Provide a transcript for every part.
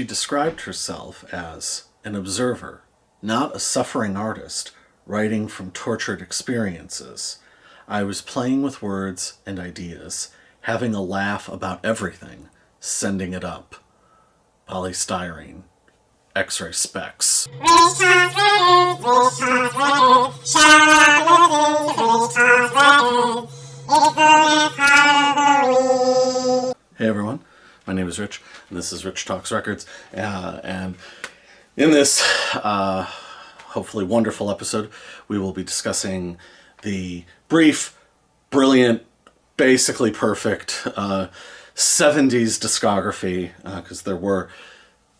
She described herself as an observer, not a suffering artist, writing from tortured experiences. I was playing with words and ideas, having a laugh about everything, sending it up. Poly Styrene, X-Ray Spex. Hey everyone, my name is Rich, and this is Rich Talks Records, and in this hopefully wonderful episode, we will be discussing the brief, brilliant, basically perfect 70s discography, because there were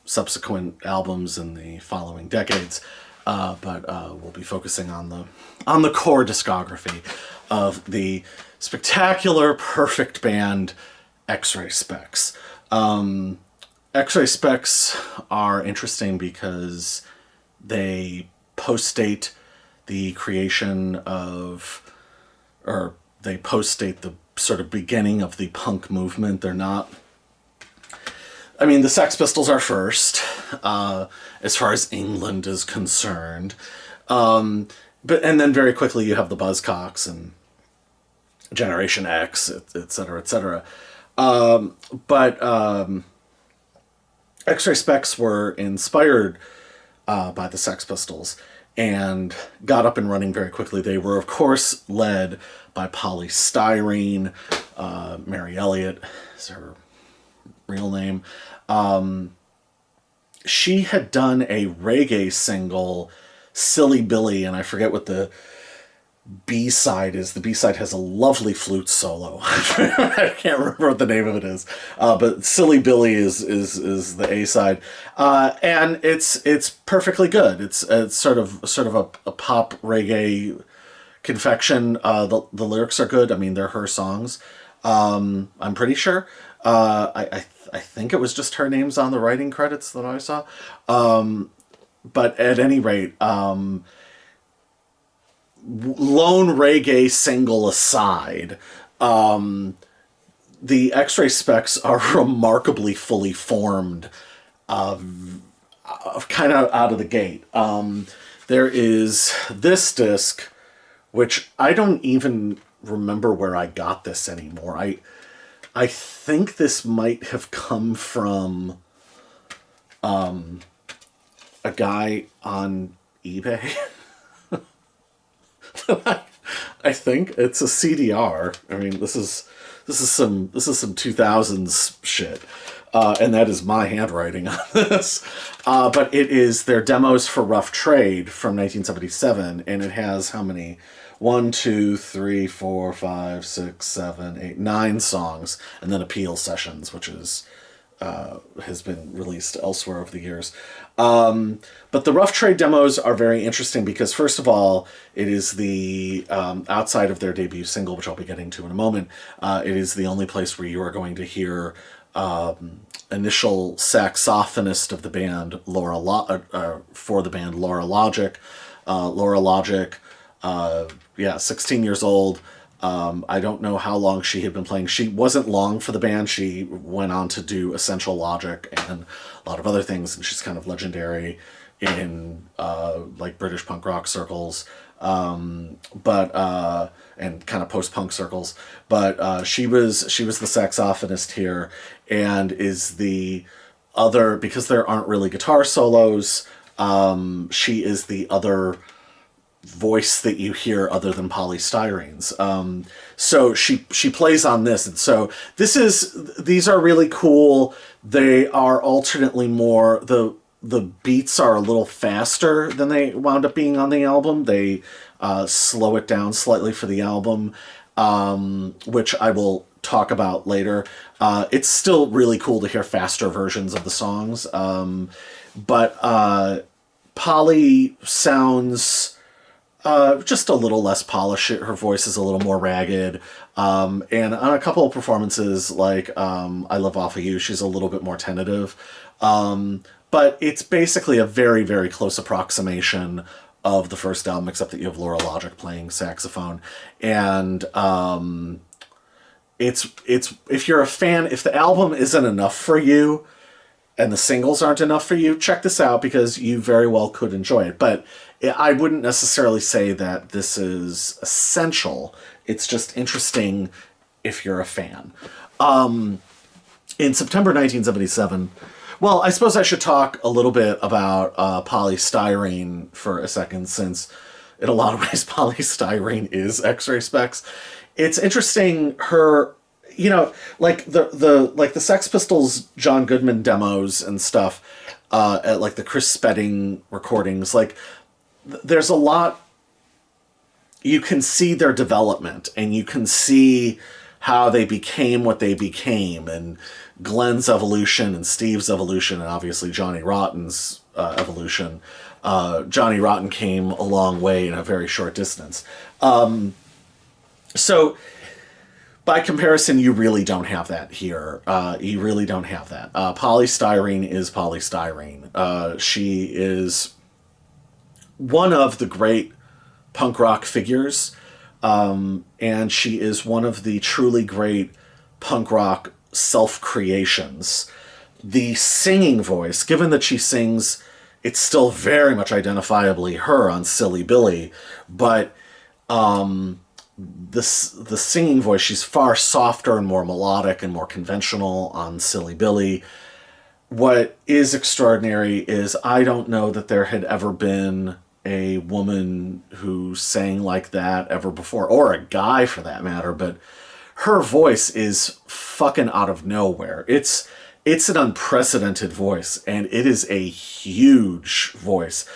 subsequent albums in the following decades, but we'll be focusing on the core discography of the spectacular, perfect band X-Ray Spex. X-Ray Spex are interesting because they postdate the creation of, or they postdate the sort of beginning of the punk movement. They're not, I mean, the Sex Pistols are first, as far as England is concerned. And then very quickly you have the Buzzcocks and Generation X, et cetera, et cetera. But X-Ray Spex were inspired by the Sex Pistols and got up and running very quickly. They were, of course, led by Poly Styrene. Mary Elliott is her real name. She had done a reggae single, Silly Billy, and I forget what the B-side is. The B-side has a lovely flute solo. I can't remember what the name of it is. But Silly Billy is the A-side. And it's perfectly good. It's sort of a pop reggae confection. The lyrics are good. I mean, they're her songs. I'm pretty sure. I think it was just her name's on the writing credits that I saw. But at any rate, lone reggae single aside, the X-Ray Spex are remarkably fully formed, kind of out of the gate. There is this disc, which I don't even remember where I got this anymore. I think this might have come from a guy on eBay. I think it's a CDR. I mean, this is some 2000s shit, and that is my handwriting on this. But it is their demos for Rough Trade from 1977, and it has how many? 1, 2, 3, 4, 5, 6, 7, 8, 9 songs, and then Appeal Sessions, which is has been released elsewhere over the years. But the Rough Trade demos are very interesting because, first of all, it is the, outside of their debut single, which I'll be getting to in a moment, it is the only place where you are going to hear initial saxophonist of the band, Laura Logic. Laura Logic, 16 years old. I don't know how long she had been playing. She wasn't long for the band. She went on to do Essential Logic and a lot of other things, and she's kind of legendary in like British punk rock circles, and kind of post-punk circles. But she was the saxophonist here, and is the other, because there aren't really guitar solos. She is the other voice that you hear other than Poly Styrene's. So she plays on this, and so these are really cool. They are alternately more, the beats are a little faster than they wound up being on the album. They slow it down slightly for the album, which I will talk about later. It's still really cool to hear faster versions of the songs, but Polly sounds just a little less polished. Her voice is a little more ragged. And on a couple of performances, like I Live Off of You, she's a little bit more tentative. But it's basically a very, very close approximation of the first album, except that you have Laura Logic playing saxophone. And it's if you're a fan, if the album isn't enough for you, and the singles aren't enough for you, check this out because you very well could enjoy it. But I wouldn't necessarily say that this is essential. It's just interesting if you're a fan. In September 1977, well, I suppose I should talk a little bit about Poly Styrene for a second, since in a lot of ways Poly Styrene is X-Ray Spex. It's interesting, her, you know, like the Sex Pistols John Goodman demos and stuff, at like the Chris Spedding recordings, like there's a lot, you can see their development and you can see how they became what they became, and Glenn's evolution and Steve's evolution, and obviously Johnny Rotten's evolution. Johnny Rotten came a long way in a very short distance. So by comparison, you really don't have that here. You really don't have that. Poly Styrene is Poly Styrene. She is one of the great punk rock figures, and she is one of the truly great punk rock self-creations. The singing voice, given that she sings, it's still very much identifiably her on Silly Billy, but the singing voice, she's far softer and more melodic and more conventional on Silly Billy. What is extraordinary is I don't know that there had ever been a woman who sang like that ever before, or a guy for that matter, but her voice is fucking out of nowhere. It's an unprecedented voice, and it is a huge voice.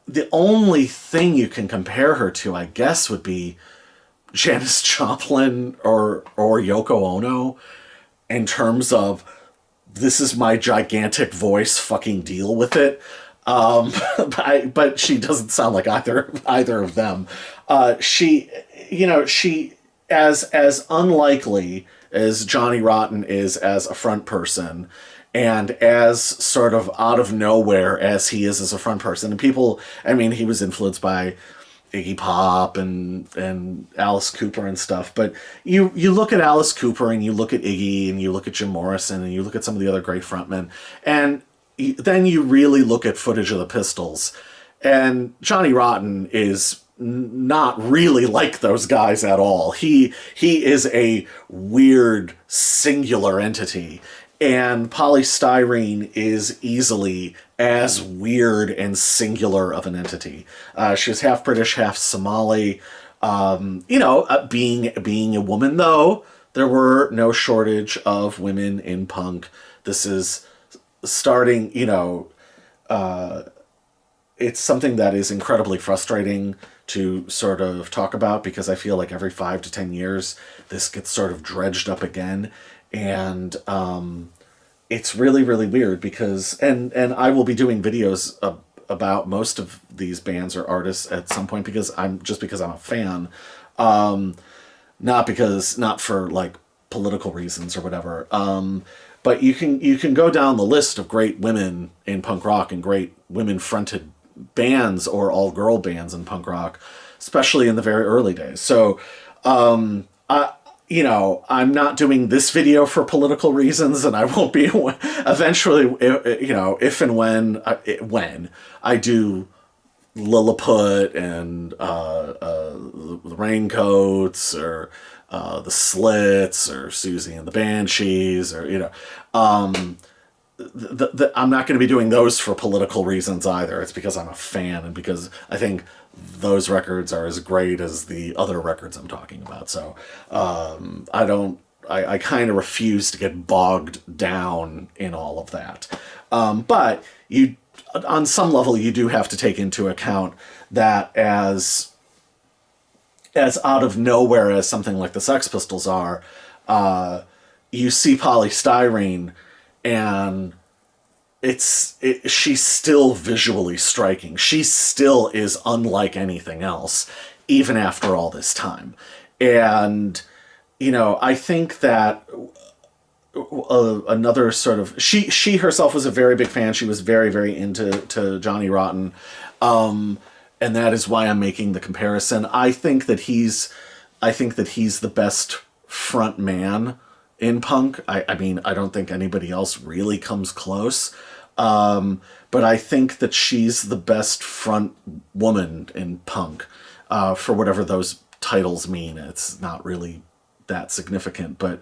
The only thing you can compare her to, I guess, would be Janis Joplin or Yoko Ono, in terms of, this is my gigantic voice, fucking deal with it. But she doesn't sound like either of them. She as unlikely as Johnny Rotten is as a front person, and as sort of out of nowhere as he is as a front person. And people, I mean, he was influenced by Iggy Pop and Alice Cooper and stuff, but you look at Alice Cooper and you look at Iggy and you look at Jim Morrison and you look at some of the other great frontmen, and then you really look at footage of the Pistols, and Johnny Rotten is not really like those guys at all. He is a weird singular entity, and Poly Styrene is easily as weird and singular of an entity. She was half British, half Somali. Being a woman, though, there were no shortage of women in punk. This is starting, it's something that is incredibly frustrating to sort of talk about, because I feel like every 5 to 10 years this gets sort of dredged up again, and it's really, really weird because and I will be doing videos about most of these bands or artists at some point, because I'm a fan, not for like political reasons or whatever. But you can go down the list of great women in punk rock and great women-fronted bands or all-girl bands in punk rock, especially in the very early days. So, I'm not doing this video for political reasons, and I won't be eventually, if and when I do Lilliput and the Raincoats, or the Slits, or Susie and the Banshees, or I'm not going to be doing those for political reasons either. It's because I'm a fan, and because I think those records are as great as the other records I'm talking about. So I kind of refuse to get bogged down in all of that. But you, on some level, you do have to take into account that as out of nowhere as something like the Sex Pistols are, you see Poly Styrene, and she's still visually striking. She still is unlike anything else, even after all this time. And, I think that another sort of, she herself was a very big fan. She was very, very into Johnny Rotten. And that is why I'm making the comparison. I think that he's the best front man in punk. I mean, I don't think anybody else really comes close. But I think that she's the best front woman in punk, for whatever those titles mean. It's not really that significant, but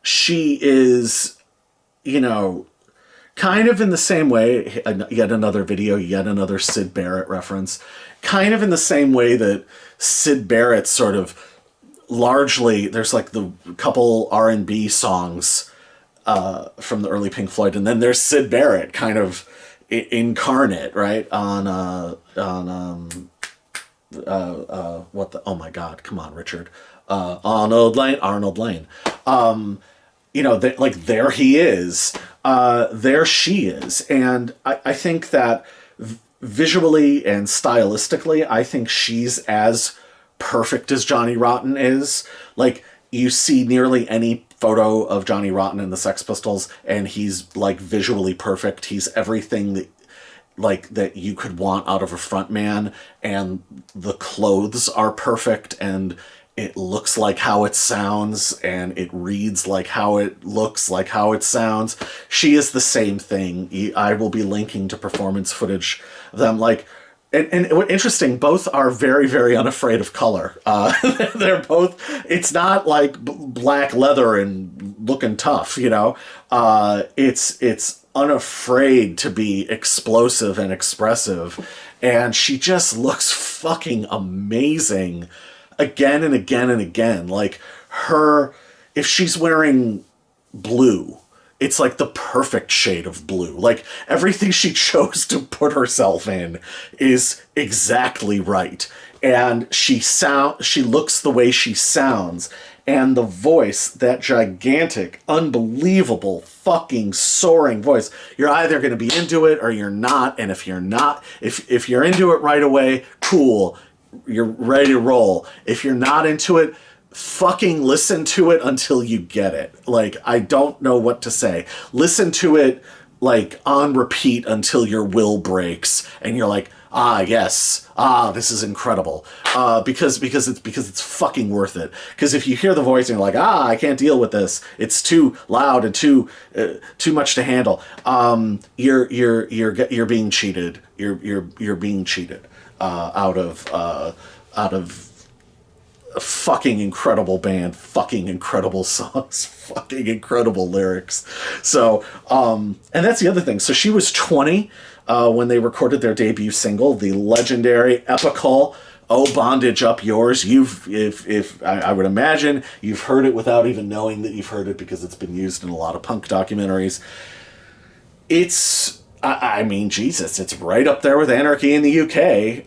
she is, kind of in the same way, yet another video, yet another Syd Barrett reference, kind of in the same way that Syd Barrett sort of largely, there's like the couple R&B songs from the early Pink Floyd, and then there's Syd Barrett kind of incarnate, right, on oh my God, come on, Richard, Arnold Lane. There he is, there she is, and I think that visually and stylistically, I think she's as perfect as Johnny Rotten is. Like, you see nearly any photo of Johnny Rotten and the Sex Pistols, and he's like visually perfect. He's everything that you could want out of a frontman, and the clothes are perfect, and it looks like how it sounds, and it reads like how it looks, like how it sounds. She is the same thing. I will be linking to performance footage of them. Like, and interesting, both are very, very unafraid of color. They're both, it's not like black leather and looking tough, it's unafraid to be explosive and expressive. And she just looks fucking amazing again and again and again. Like, if she's wearing blue, it's like the perfect shade of blue. Like, everything she chose to put herself in is exactly right. And she looks the way she sounds. And the voice, that gigantic, unbelievable, fucking soaring voice, you're either going to be into it or you're not. And if you're not, if you're into it right away, cool, you're ready to roll. If you're not into it, fucking listen to it until you get it. Like, I don't know what to say. Listen to it, like, on repeat until your will breaks and you're like, yes, this is incredible. Because it's fucking worth it. Because if you hear the voice and you're like, I can't deal with this, it's too loud and too much to handle, you're being cheated. You're being cheated out of a fucking incredible band, fucking incredible songs, fucking incredible lyrics. So, and that's the other thing. So she was 20 when they recorded their debut single, the legendary, epical "Oh Bondage Up Yours." I would imagine you've heard it without even knowing that you've heard it, because it's been used in a lot of punk documentaries. I mean, Jesus, it's right up there with Anarchy in the UK.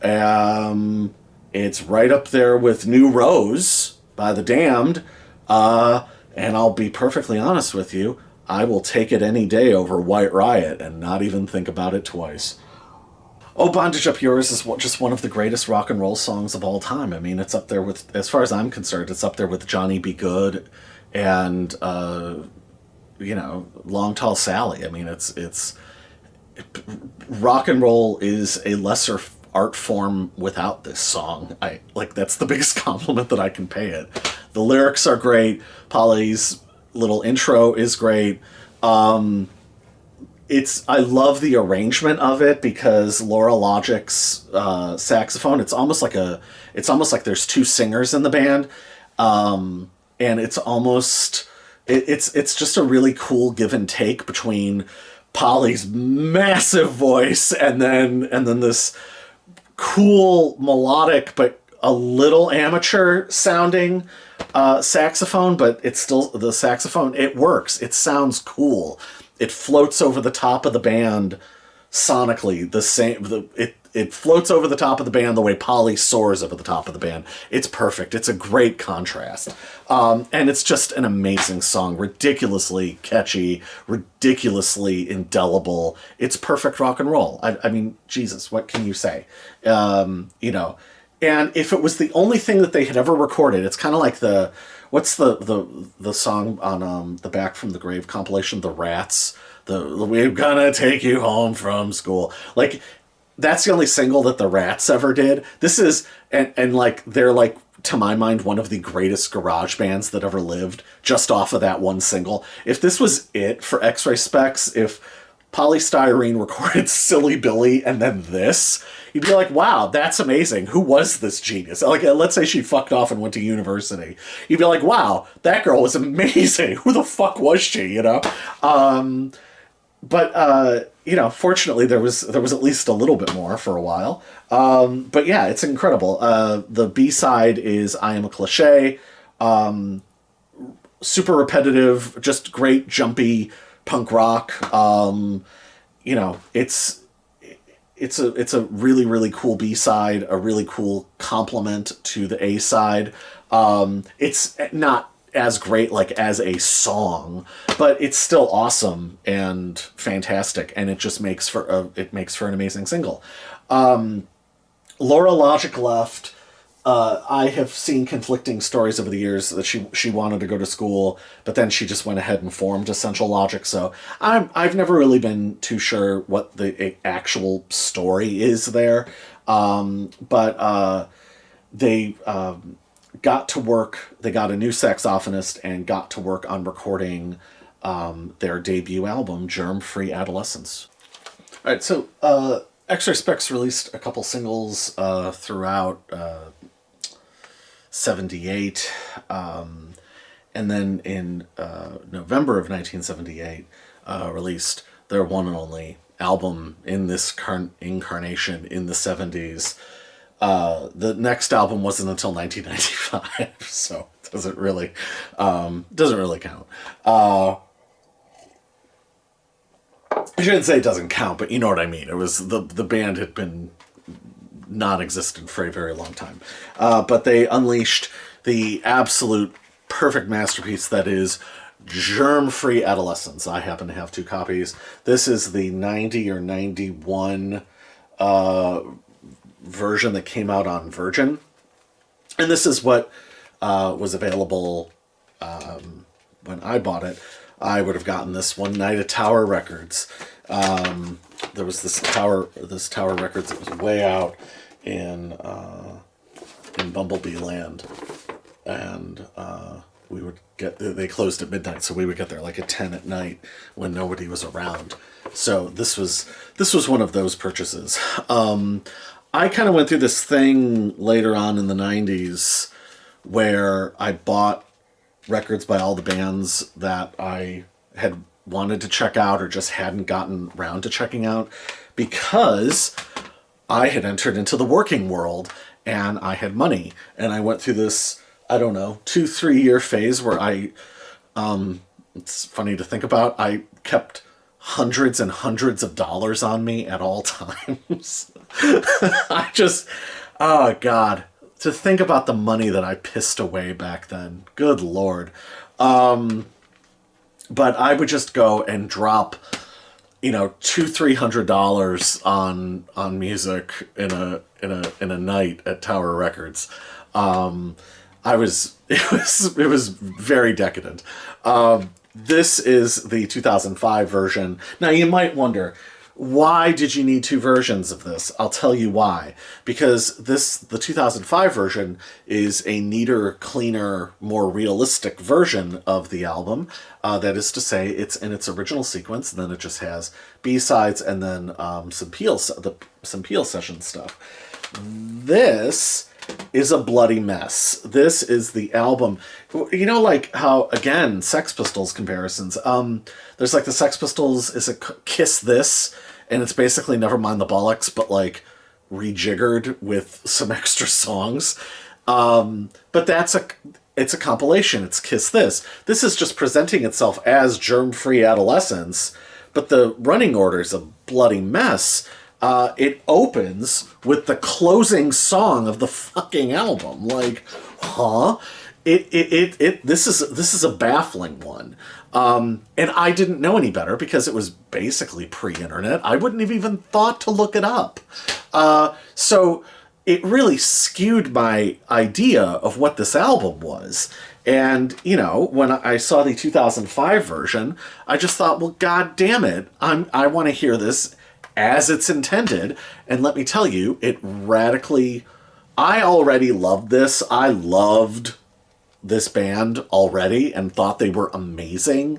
It's right up there with New Rose by The Damned. And I'll be perfectly honest with you, I will take it any day over White Riot and not even think about it twice. Oh Bondage Up Yours is just one of the greatest rock and roll songs of all time. I mean, it's up there with, as far as I'm concerned, it's up there with Johnny B. Good and, Long Tall Sally. I mean, it's rock and roll is a lesser art form without this song. That's the biggest compliment that I can pay it. The lyrics are great. Poly's little intro is great. I love the arrangement of it, because Laura Logic's saxophone, it's almost like there's two singers in the band. And it's just a really cool give and take between Poly's massive voice and then this cool melodic but a little amateur sounding saxophone, but it's still the saxophone. It works. It sounds cool. It floats over the top of the band sonically. It floats over the top of the band the way Poly soars over the top of the band. It's perfect. It's a great contrast. And it's just an amazing song. Ridiculously catchy, ridiculously indelible. It's perfect rock and roll. I mean, Jesus, what can you say? And if it was the only thing that they had ever recorded, it's kind of like what's the song on the Back from the Grave compilation, The Rats, We're Gonna Take You Home from School. Like, that's the only single that the Rats ever did. This is, and like, they're like to my mind, one of the greatest garage bands that ever lived, just off of that one single. If this was it for X-Ray Spex, if Poly Styrene recorded Silly Billy and then this, you'd be like, wow, that's amazing. Who was this genius? Like, let's say she fucked off and went to university. You'd be like, wow, that girl was amazing. Who the fuck was she, you know? But you know, fortunately, there was at least a little bit more for a while. But yeah, it's incredible. The B-side is I Am a Cliché. Super repetitive, just great, jumpy punk rock. You know, it's a really, really cool B-side, a really cool complement to the A-side. It's not as great like as a song, but it's still awesome and fantastic, and it just makes for an amazing single. Laura Logic left. I have seen conflicting stories over the years that she wanted to go to school, but then she just went ahead and formed Essential Logic. So I've never really been too sure what the actual story is there. But they got to work. They got a new saxophonist and got to work on recording their debut album, Germ Free Adolescence. All right, so X-Ray Spex released a couple singles throughout 78, and then in November of 1978 released their one and only album in this current incarnation in the 70s. The next album wasn't until 1995, so it doesn't really count. I shouldn't say it doesn't count, but you know what I mean. It was the band had been non-existent for a very long time. But they unleashed the absolute perfect masterpiece that is Germ Free Adolescence. I happen to have 2 copies. This is the 90 or 91 version that came out on Virgin. And this is what was available when I bought it. I would have gotten this one night at Tower Records. There was this Tower Records that was way out in Bumblebee Land, and we would they closed at midnight, so we would get there like at 10 at night when nobody was around. So this was one of those purchases. I kind of went through this thing later on in the 90s where I bought records by all the bands that I had wanted to check out or just hadn't gotten around to checking out, because I had entered into the working world and I had money, and I went through this, I don't know, 2-3 year phase where it's funny to think about, I kept hundreds and hundreds of dollars on me at all times. I just, oh God, to think about the money that I pissed away back then. Good Lord. But I would just go and drop, $200-300 on music in a night at Tower Records. It was very decadent. This is the 2005 version. Now you might wonder, why did you need 2 versions of this? I'll tell you why. Because the 2005 version is a neater, cleaner, more realistic version of the album. That is to say, it's in its original sequence, and then it just has B-sides and then some Peel session stuff. This is a bloody mess. This is the album. Like how, again, Sex Pistols comparisons. There's like the Sex Pistols is a Kiss This, and it's basically Nevermind the Bollocks, but like rejiggered with some extra songs. But it's a compilation. It's Kiss This. This is just presenting itself as Germ Free Adolescence, but the running order is a bloody mess. It opens with the closing song of the fucking album. Like, huh? This is a baffling one. And I didn't know any better because it was basically pre-internet. I wouldn't have even thought to look it up. So it really skewed my idea of what this album was. And, when I saw the 2005 version, I just thought, well, God damn it. I want to hear this as it's intended. And let me tell you, it radically I already loved this. I loved this band already and thought they were amazing.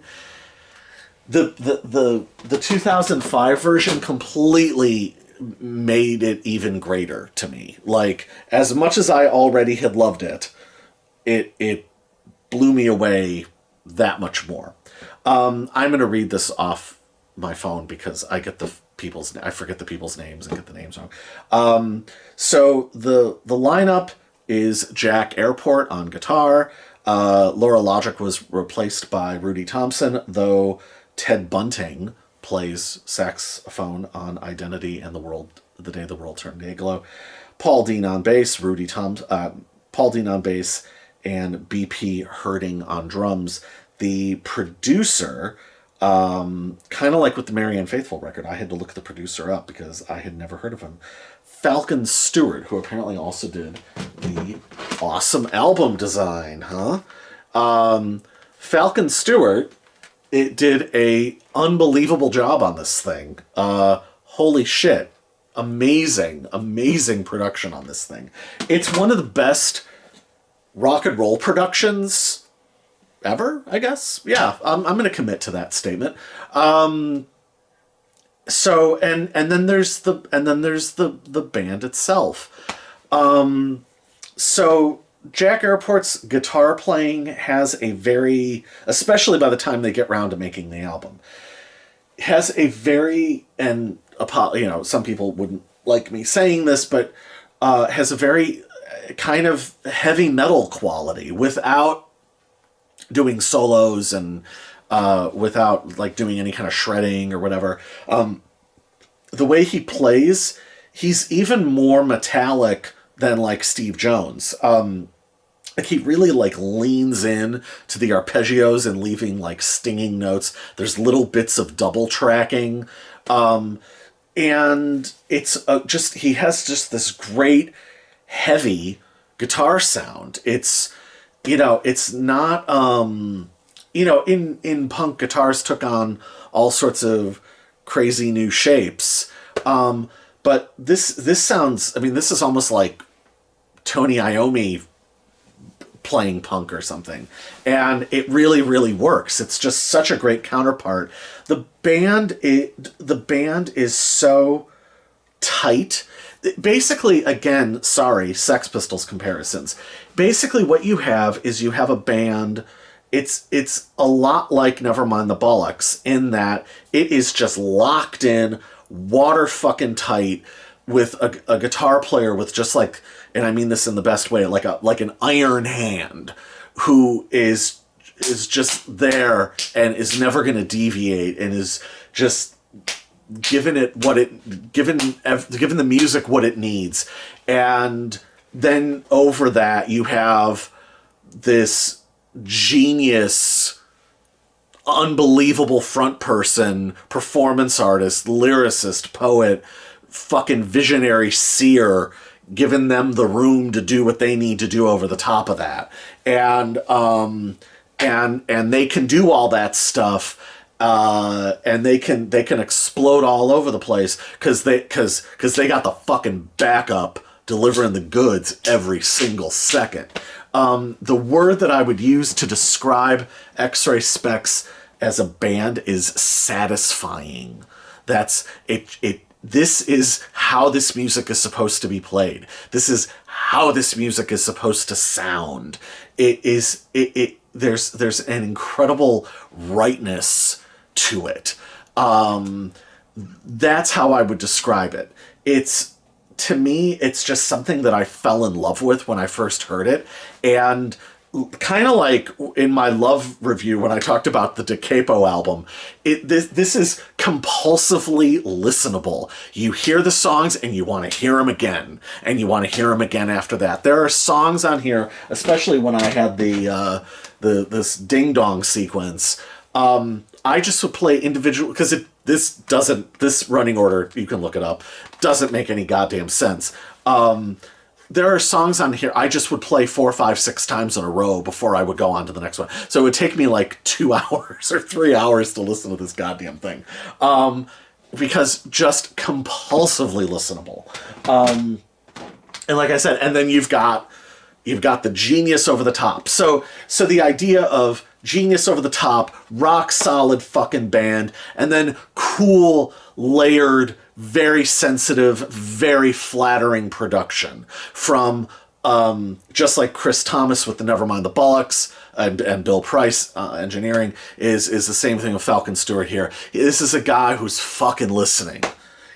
The 2005 version completely made it even greater to me. Like, as much as I already had loved it, it blew me away that much more. I'm going to read this off my phone because I forget the people's names and get the names wrong. So the lineup is Jack Airport on guitar. Laura Logic was replaced by Rudy Thompson, though Ted Bunting plays saxophone on Identity and The Day the World Turned Day-Glow. Paul Dean on bass, Paul Dean on bass, and BP Herding on drums. The producer, kind of like with the Marianne Faithfull record, I had to look the producer up because I had never heard of him. Falcon Stewart, who apparently also did the awesome album design, huh? Falcon Stewart, it did a unbelievable job on this thing. Holy shit. Amazing production on this thing. It's one of the best rock and roll productions ever, I guess. Yeah, I'm going to commit to that statement. So and then there's the band itself. So Jack Airport's guitar playing has a very, especially by the time they get round to making the album, has a very, and some people wouldn't like me saying this, but has a very kind of heavy metal quality without doing solos and without like doing any kind of shredding or whatever. The way he plays, he's even more metallic than like Steve Jones. Like he really like leans in to the arpeggios and leaving like stinging notes. There's little bits of double tracking. And it's he has just this great heavy guitar sound. It's, it's not, in punk, guitars took on all sorts of crazy new shapes. But this sounds, this is almost like Tony Iommi playing punk or something. And it really, really works. It's just such a great counterpart. The band is so tight. Basically, again, sorry, Sex Pistols comparisons. Basically what you have is you have a band. It's a lot like Nevermind the Bollocks in that it is just locked in, water fucking tight, with a guitar player with just like, and I mean this in the best way, like an iron hand, who is just there and is never going to deviate and is just giving the music what it needs. And then over that you have this genius, unbelievable front person, performance artist, lyricist, poet, fucking visionary seer, giving them the room to do what they need to do over the top of that. And they can do all that stuff, and they can explode all over the place because they got the fucking backup delivering the goods every single second. The word that I would use to describe X-Ray Spex as a band is satisfying. That's it. This is how this music is supposed to be played. This is how this music is supposed to sound. There's an incredible rightness to it. That's how I would describe it. To me, it's just something that I fell in love with when I first heard it. And kind of like in my love review when I talked about the Da Capo album, this is compulsively listenable. You hear the songs and you want to hear them again, and you want to hear them again after that. There are songs on here, especially when I had this ding dong sequence. I just would play individual because this running order, you can look it up, doesn't make any goddamn sense. There are songs on here I just would play 4, 5, 6 times in a row before I would go on to the next one. So it would take me like 2 hours or 3 hours to listen to this goddamn thing. Because just compulsively listenable. And like I said, and then you've got the genius over the top. So the idea of genius over the top, rock solid fucking band, and then cool, layered, very sensitive, very flattering production from just like Chris Thomas with the Nevermind the Bollocks and Bill Price engineering is the same thing with Falcon Stewart here. This is a guy who's fucking listening.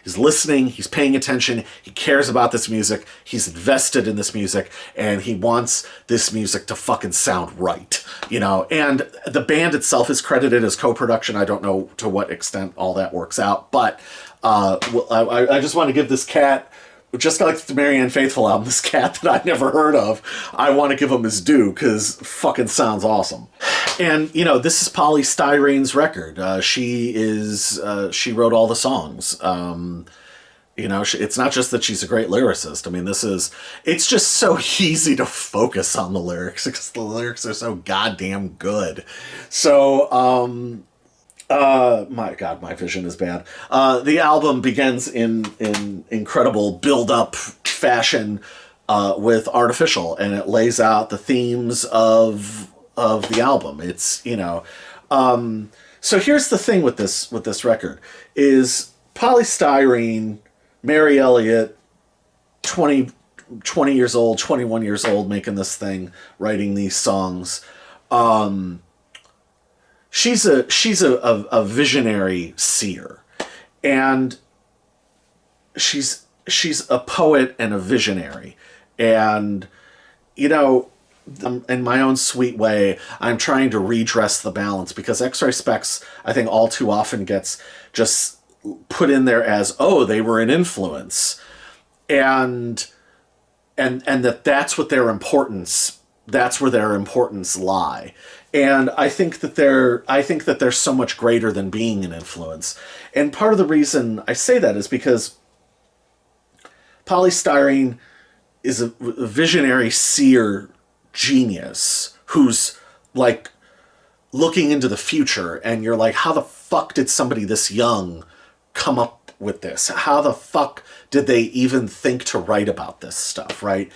He's listening, he's paying attention, he cares about this music, he's invested in this music, and he wants this music to fucking sound right, you know? And the band itself is credited as co-production. I don't know to what extent all that works out, but I just want to give this cat, just like the Marianne Faithfull album, this cat that I never heard of, I want to give him his due, because fucking sounds awesome. And, you know, this is Poly Styrene's record. She wrote all the songs. You know, it's not just that she's a great lyricist. I mean, it's just so easy to focus on the lyrics, because the lyrics are so goddamn good. So, my God, my vision is bad. The album begins in incredible build-up fashion with Artificial, and it lays out the themes of the album. It's, you know, so here's the thing with this record is Poly Styrene, Mary Elliott, 20 years old, 21 years old, making this thing, writing these songs. She's a visionary seer, and she's a poet and a visionary. And, you know, in my own sweet way, I'm trying to redress the balance, because X-Ray Spex, I think, all too often gets just put in there as, oh, they were an influence, and that's what their importance, that's where their importance lie. And I think that they're so much greater than being an influence. And part of the reason I say that is because Poly Styrene is a visionary seer genius who's like looking into the future, and you're like, how the fuck did somebody this young come up with this? How the fuck did they even think to write about this stuff, right?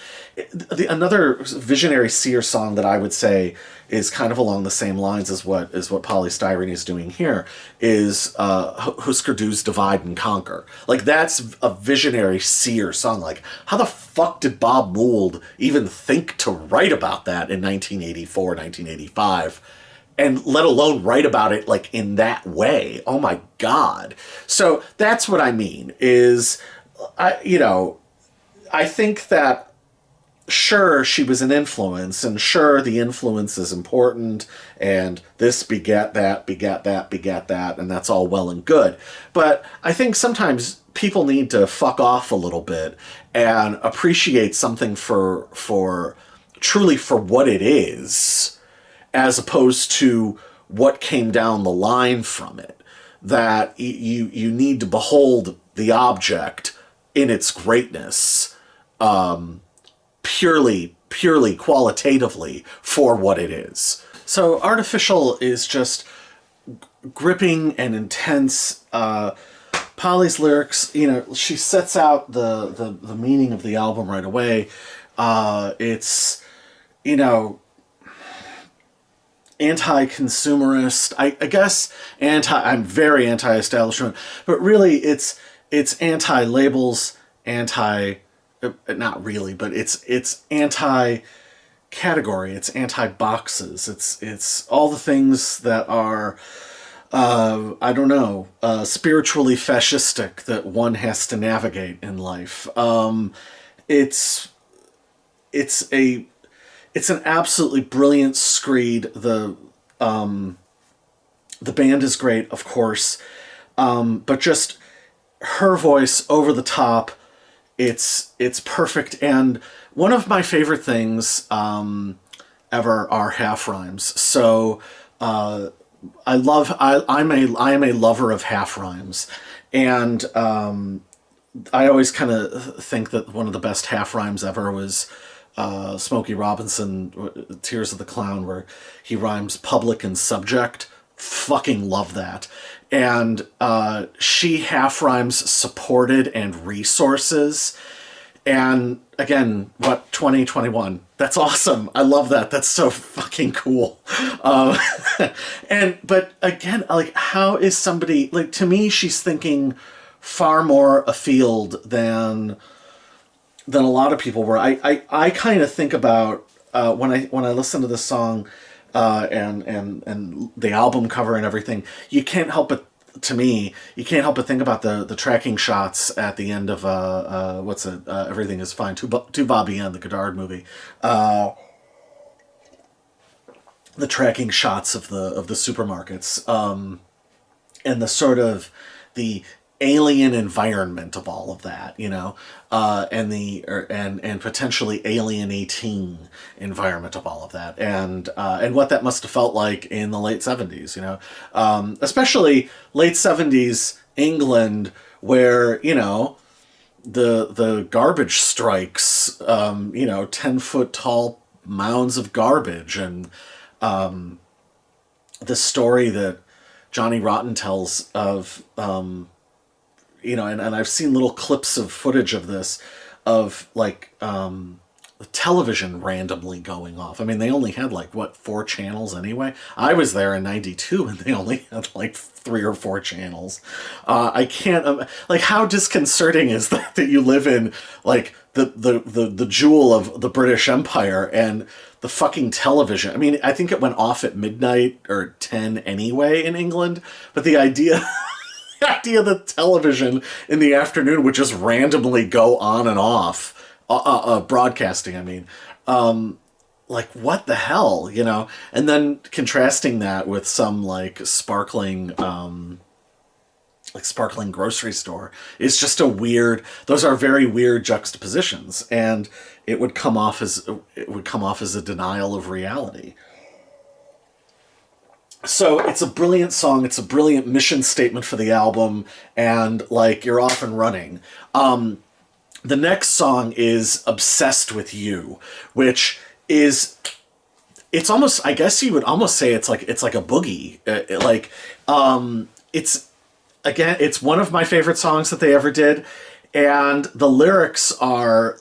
Another visionary seer song that I would say is kind of along the same lines as what Poly Styrene is doing here is Husker Du's Divide and Conquer. Like, that's a visionary seer song. Like, how the fuck did Bob Mould even think to write about that in 1984, 1985? And let alone write about it, like, in that way. Oh my God. So that's what I mean is, I think that, sure, she was an influence, and sure, the influence is important, and this begat that, and that's all well and good. But I think sometimes people need to fuck off a little bit and appreciate something for truly for what it is, as opposed to what came down the line from it. That you need to behold the object in its greatness, purely qualitatively for what it is. So Artificial is just gripping and intense. Poly's lyrics, you know, she sets out the meaning of the album right away. It's, you know, anti-consumerist, I guess I'm very anti-establishment, but really it's anti-labels, not really, but it's anti-category, it's anti-boxes, it's all the things that are, I don't know, spiritually fascistic that one has to navigate in life. It's an absolutely brilliant screed. The band is great, of course, but just her voice over the top, it's perfect. And one of my favorite things ever are half rhymes. So I'm a lover of half rhymes, and I always kind of think that one of the best half rhymes ever was Smokey Robinson, Tears of the Clown, where he rhymes public and subject. Fucking love that. And she half rhymes supported and resources. And again, what, 2021? That's awesome. I love that. That's so fucking cool. Um, but again, like, how is somebody, like, to me, she's thinking far more afield than a lot of people were. I kind of think about when I listen to this song and the album cover and everything. You can't help but, to me, you can't help but think about the tracking shots at the end of Everything Is Fine, Tu Vas Bien, the Godard movie. The tracking shots of the supermarkets, and the sort of the alien environment of all of that, you know, and potentially alienating environment of all of that, and what that must have felt like in the late 70s, you know, especially late 70s England, where, you know, the garbage strikes, 10-foot tall mounds of garbage, and the story that Johnny Rotten tells of, and I've seen little clips of footage of this, of like the television randomly going off. I mean, they only had 4 channels anyway. I was there in '92 and they only had 3 or 4 channels. I can't, how disconcerting is that you live in the jewel of the British Empire, and the fucking television. I mean, I think it went off at midnight or 10 anyway in England, but the idea that television in the afternoon would just randomly go on and off, broadcasting, I mean, what the hell, you know? And then contrasting that with some sparkling grocery store is just those are very weird juxtapositions, and it would come off as a denial of reality. So it's a brilliant song. It's a brilliant mission statement for the album, and you're off and running. The next song is Obsessed with You, which is, it's almost, I guess you would almost say it's like a boogie. It's one of my favorite songs that they ever did. And the lyrics are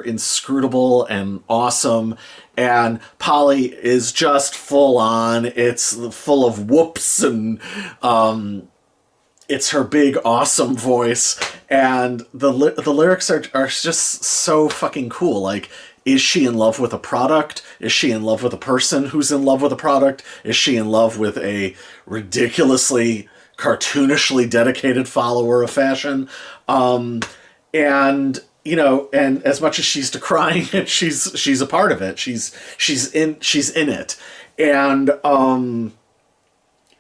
inscrutable and awesome, and Poly is just full on. It's full of whoops, and it's her big awesome voice, and the lyrics are just so fucking cool. Like, is she in love with a product? Is she in love with a person who's in love with a product? Is she in love with a ridiculously cartoonishly dedicated follower of fashion? And as much as she's decrying it, she's a part of it. She's in it. And,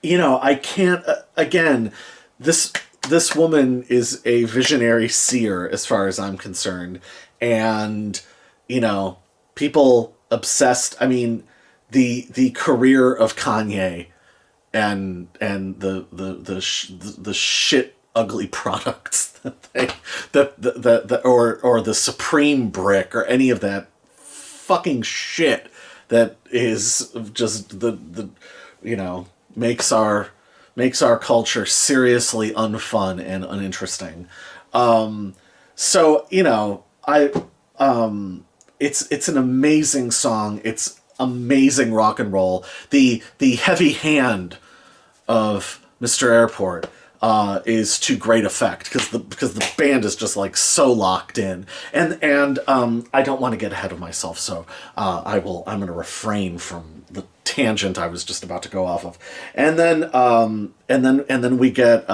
I can't, again, this woman is a visionary seer as far as I'm concerned. And, people obsessed, I mean, the career of Kanye and the shit ugly products or the Supreme brick or any of that fucking shit that is just makes our culture seriously unfun and uninteresting. It's an amazing song. It's amazing rock and roll. The heavy hand of Mr. Airport is to great effect because the band is just so locked in, and I don't want to get ahead of myself, so I'm going to refrain from the tangent I was just about to go off of, and then we get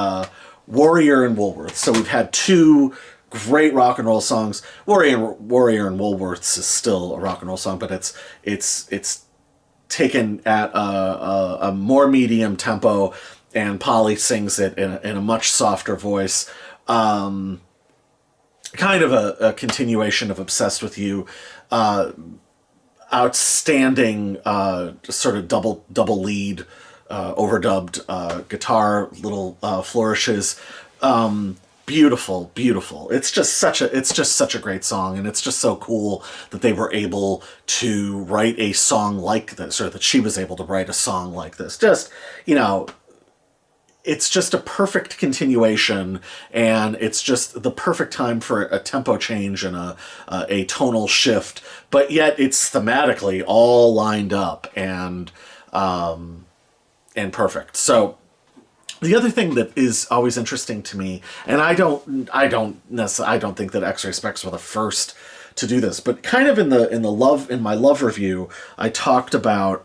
Warrior and Woolworths. So we've had 2 great rock and roll songs. Warrior and Woolworths is still a rock and roll song, but it's taken at a more medium tempo, and Poly sings it in a much softer voice. Kind of a continuation of Obsessed with You. Outstanding sort of double lead, overdubbed guitar, little flourishes. Beautiful. It's just such a great song, and it's just so cool that they were able to write a song like this, or that she was able to write a song like this. Just, it's just a perfect continuation, and it's just the perfect time for a tempo change and a tonal shift, but yet it's thematically all lined up and perfect. So the other thing that is always interesting to me, and I don't think that X-Ray Spex were the first to do this, but kind of in my love review, I talked about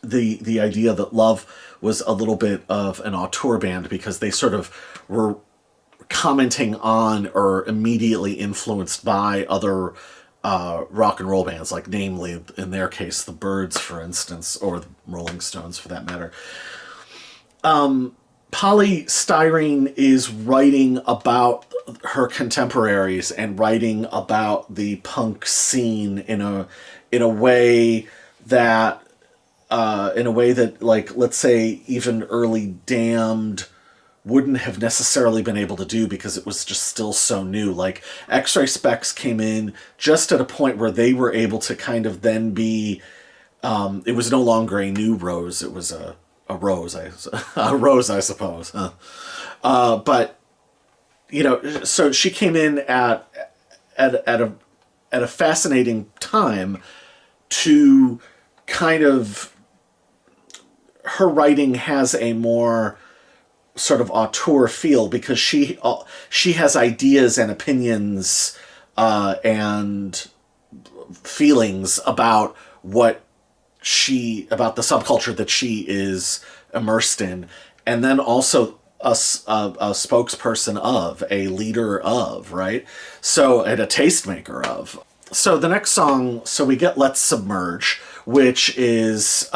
the idea that Love was a little bit of an auteur band because they sort of were commenting on or immediately influenced by other rock and roll bands, like namely, in their case, the Byrds, for instance, or the Rolling Stones, for that matter. Poly Styrene is writing about her contemporaries and writing about the punk scene in a way that like, let's say, even early Damned wouldn't have necessarily been able to do because it was just still so new. Like, X-Ray Spex came in just at a point where they were able to kind of then be, it was no longer a new Rose, it was a rose, I suppose. But, you know, so she came in at a fascinating time to kind of, her writing has a more sort of auteur feel because she has ideas and opinions and feelings about about the subculture that she is immersed in, and then also a spokesperson of, a leader of, right? So, and a tastemaker of. So the next song, so we get Let's Submerge, which is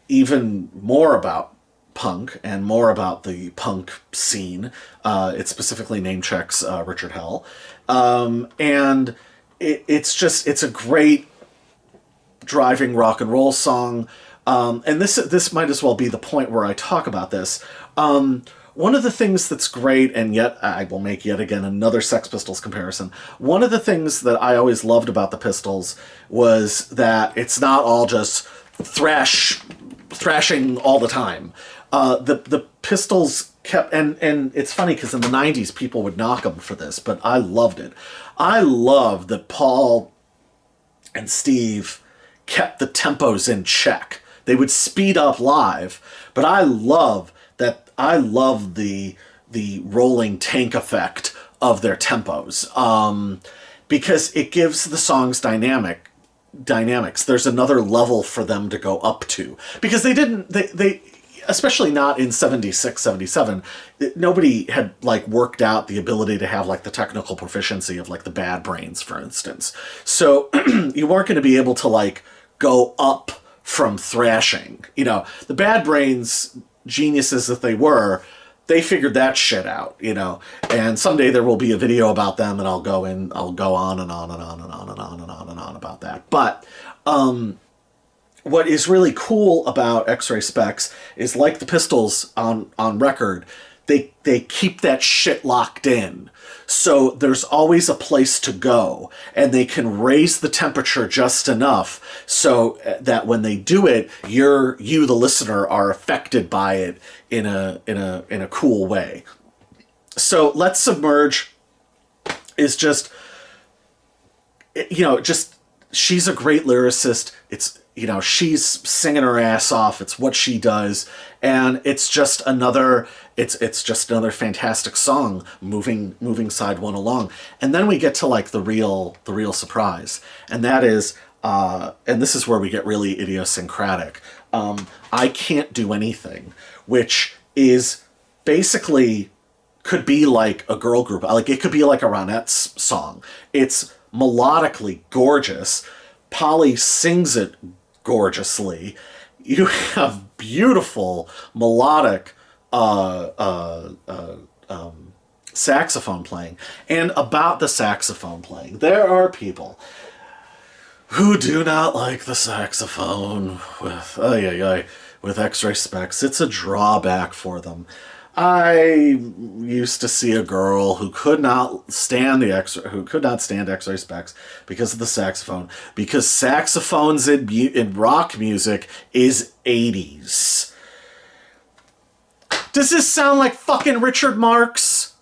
even more about punk and more about the punk scene. It specifically name checks Richard Hell. And it's a great driving rock and roll song. And this might as well be the point where I talk about this. One of the things that's great, and yet I will make yet again another Sex Pistols comparison. One of the things that I always loved about the Pistols was that it's not all just thrashing all the time. The Pistols kept, and it's funny because in the 90s people would knock them for this, but I loved it. I loved that Paul and Steve kept the tempos in check. They would speed up live, but I love the rolling tank effect of their tempos, because it gives the songs dynamics. There's another level for them to go up to, because they especially not in 76, 77, nobody had like worked out the ability to have like the technical proficiency of like the Bad Brains, for instance. So you weren't going to be able to like go up from thrashing. You know, the Bad Brains, geniuses that they were, they figured that shit out, you know. And someday there will be a video about them, and I'll go on and on and on and on and on and on and on about that. But what is really cool about X-Ray Spex is, like the Pistols on record, they keep that shit locked in. So there's always a place to go, and they can raise the temperature just enough so that when they do it, you the listener are affected by it in a cool way. So Let's Submerge is just, you know, she's a great lyricist. It's, you know, she's singing her ass off. It's what she does, and it's just another fantastic song moving side one along. And then we get to like the real surprise, and that is and this is where we get really idiosyncratic. I Can't Do Anything, which is basically could be like a girl group, like it could be like a Ronettes song. It's melodically gorgeous. Polly sings it gorgeously. You have beautiful melodic saxophone playing. And about the saxophone playing, there are people who do not like the saxophone with X-Ray Spex. It's a drawback for them. I used to see a girl who could not stand X-Ray Spex because of the saxophone. Because saxophones in rock music is 80s. Does this sound like fucking Richard Marx?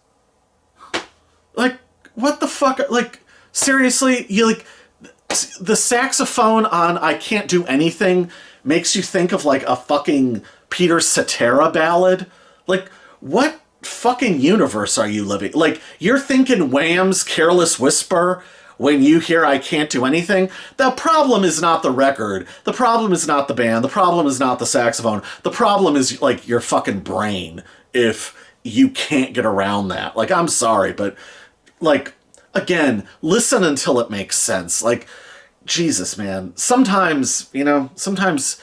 Like, what the fuck? Like, seriously? You, like, the saxophone on I Can't Do Anything makes you think of, like, a fucking Peter Cetera ballad? Like, what fucking universe are you living? Like, you're thinking Wham's Careless Whisper when you hear I Can't Do Anything? The problem is not the record. The problem is not the band. The problem is not the saxophone. The problem is, like, your fucking brain if you can't get around that. Like, I'm sorry, but, like, again, listen until it makes sense. Like, Jesus, man. Sometimes, you know, sometimes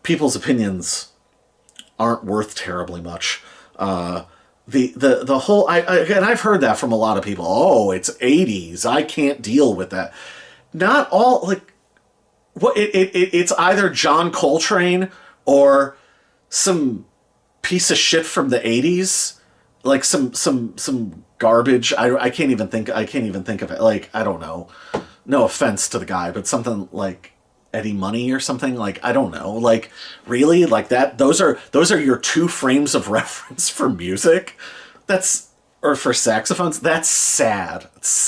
people's opinions aren't worth terribly much. The whole, and I've heard that from a lot of people. Oh, it's 80s. I can't deal with that. Not all, like, what it's either John Coltrane or some piece of shit from the 80s, like some garbage. I can't even think of it. Like, I don't know. No offense to the guy, but something like Eddie Money or something, like, I don't know, like, really, like that, those are your two frames of reference for music? Or for saxophones? That's sad. It's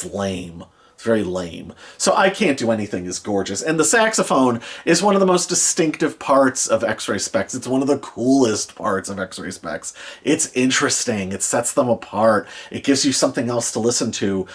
lame. It's very lame. So I Can't Do Anything is gorgeous, and the saxophone is one of the most distinctive parts of X-Ray Spex. It's one of the coolest parts of X-Ray Spex. It's interesting. It sets them apart. It gives you something else to listen to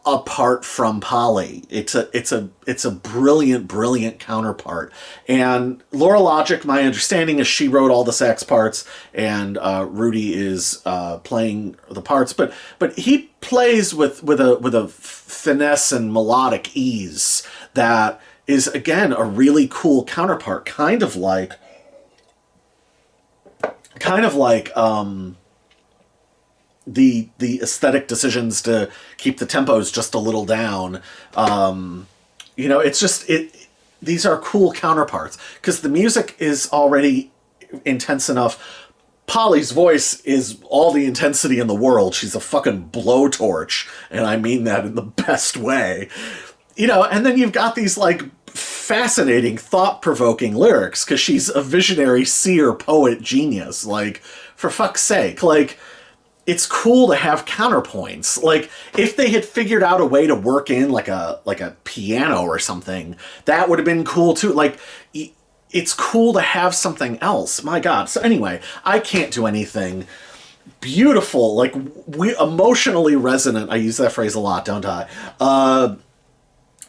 apart from Poly. It's a brilliant counterpart. And Laura Logic, my understanding is she wrote all the sax parts, and Rudy is playing the parts, but he plays with a finesse and melodic ease that is, again, a really cool counterpart, kind of like the aesthetic decisions to keep the tempos just a little down. You know, it's just, these are cool counterparts, because the music is already intense enough. Polly's voice is all the intensity in the world. She's a fucking blowtorch, and I mean that in the best way. You know, and then you've got these, like, fascinating, thought-provoking lyrics, because she's a visionary seer, poet, genius. Like, for fuck's sake, like, it's cool to have counterpoints. Like, if they had figured out a way to work in like a piano or something, that would have been cool too. Like, it's cool to have something else. My God. So anyway, I Can't Do Anything. Beautiful, like, we emotionally resonant. I use that phrase a lot, don't I?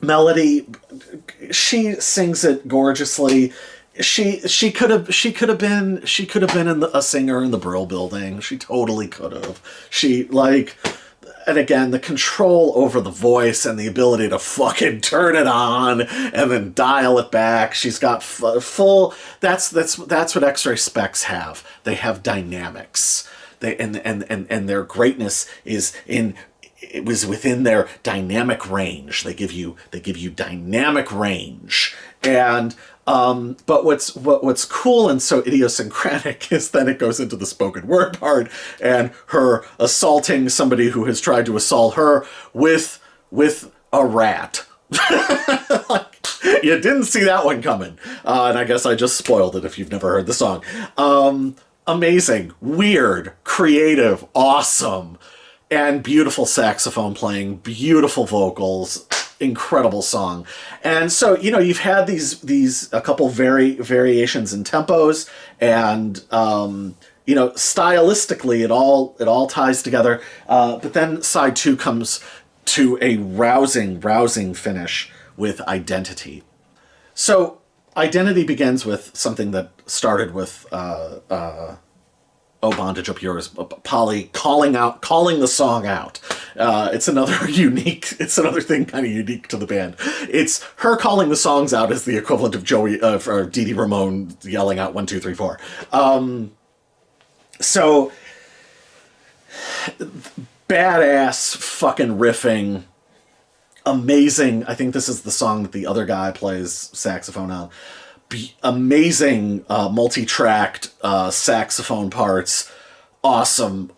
Melody, she sings it gorgeously. She could have been a singer in the Brill Building. She totally could have. She, like, and again, the control over the voice and the ability to fucking turn it on and then dial it back. She's got full. That's what X-Ray Spex have. They have dynamics. And their greatness is in. It was within their dynamic range. They give you dynamic range. And but what's cool and so idiosyncratic is then it goes into the spoken word part and her assaulting somebody who has tried to assault her with a rat. Like, you didn't see that one coming. And I guess I just spoiled it if you've never heard the song. Amazing, weird, creative, awesome, and beautiful saxophone playing, beautiful vocals, incredible song. And so, you know, you've had these a couple variations in tempos, and you know, stylistically it all ties together. But then side 2 comes to a rousing finish with Identity. So Identity begins with something that started with Oh Bondage Up Yours, Poly calling the song out. It's another thing kind of unique to the band. It's her calling the songs out as the equivalent of or Dee Dee Ramone yelling out 1, 2, 3, 4. So badass fucking riffing, amazing. I think this is the song that the other guy plays saxophone on. Amazing multi-tracked saxophone parts, awesome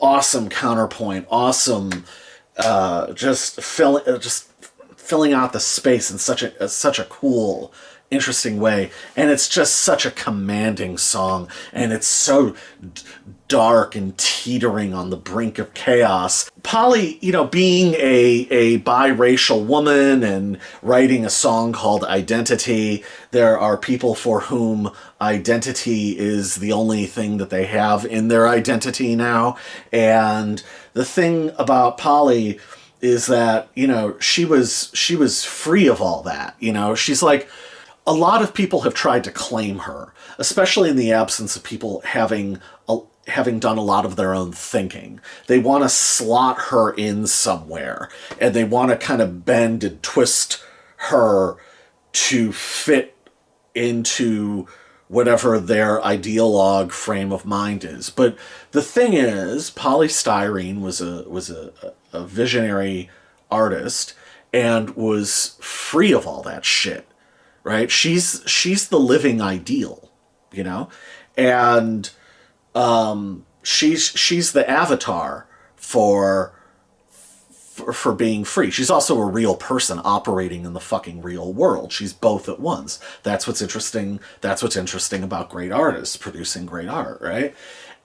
counterpoint, awesome just filling out the space in such a cool interesting way, and it's just such a commanding song, and it's so dark and teetering on the brink of chaos. Poly, being a biracial woman and writing a song called Identity, there are people for whom identity is the only thing that they have in their identity now. And the thing about Poly is that, she was free of all that. She's like, a lot of people have tried to claim her, especially in the absence of people having done a lot of their own thinking. They want to slot her in somewhere, and they want to kind of bend and twist her to fit into whatever their ideologue frame of mind is. But the thing is, Poly Styrene was a visionary artist and was free of all that shit. Right? She's the living ideal, and she's the avatar for being free. She's also a real person operating in the fucking real world. She's both at once. That's what's interesting. That's what's interesting about great artists producing great art, right?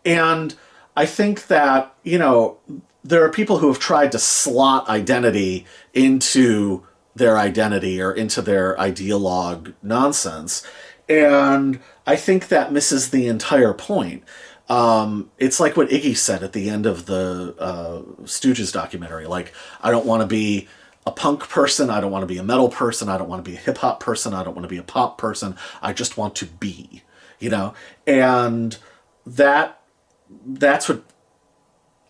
And I think that, there are people who have tried to slot identity into their identity or into their ideologue nonsense. And I think that misses the entire point. It's like what Iggy said at the end of the Stooges documentary. Like, I don't want to be a punk person. I don't want to be a metal person. I don't want to be a hip hop person. I don't want to be a pop person. I just want to be, and that's what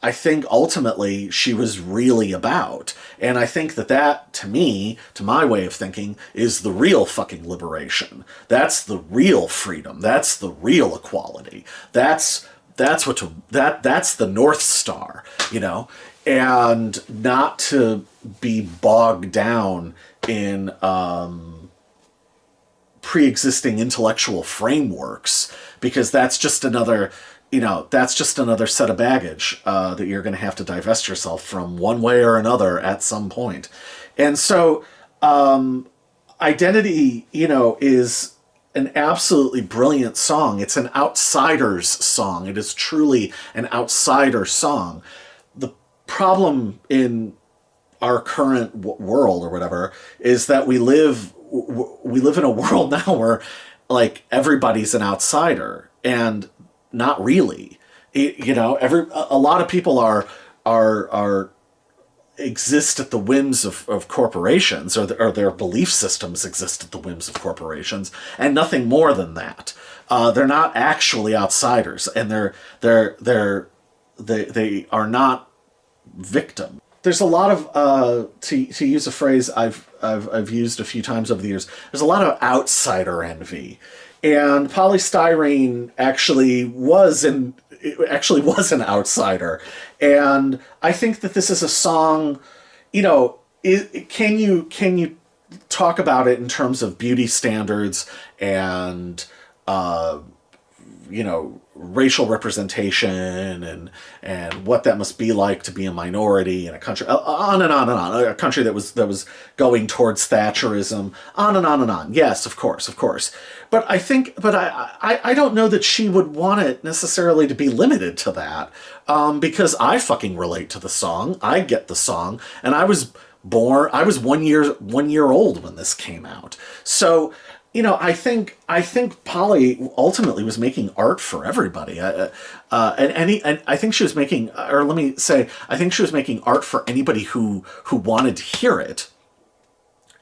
I think ultimately she was really about. And I think that to me, to my way of thinking, is the real fucking liberation. That's the real freedom. That's the real equality. That's the North Star, and not to be bogged down in pre-existing intellectual frameworks, because that's just another set of baggage that you're going to have to divest yourself from one way or another at some point. And so Identity, is an absolutely brilliant song. It's an outsider's song. It is truly an outsider song. The problem in our current world or whatever is that we live in a world now where, like, everybody's an outsider, and not really. A lot of people are exist at the whims of corporations, or their belief systems exist at the whims of corporations, and nothing more than that. They're not actually outsiders, and they are not victim. There's a lot of to use a phrase I've used a few times over the years. There's a lot of outsider envy. And Poly Styrene actually was an outsider. And I think that this is a song, can you talk about it in terms of beauty standards and, racial representation and what that must be like to be a minority in a country, on and on and on, a country that was going towards Thatcherism, on and on and on. Yes, of course. But I don't know that she would want it necessarily to be limited to that, because I fucking relate to the song. I get the song, and I was 1 year old when this came out. So, I think Poly ultimately was making art for everybody, and I think she was making, or let me say, I think she was making art for anybody who wanted to hear it.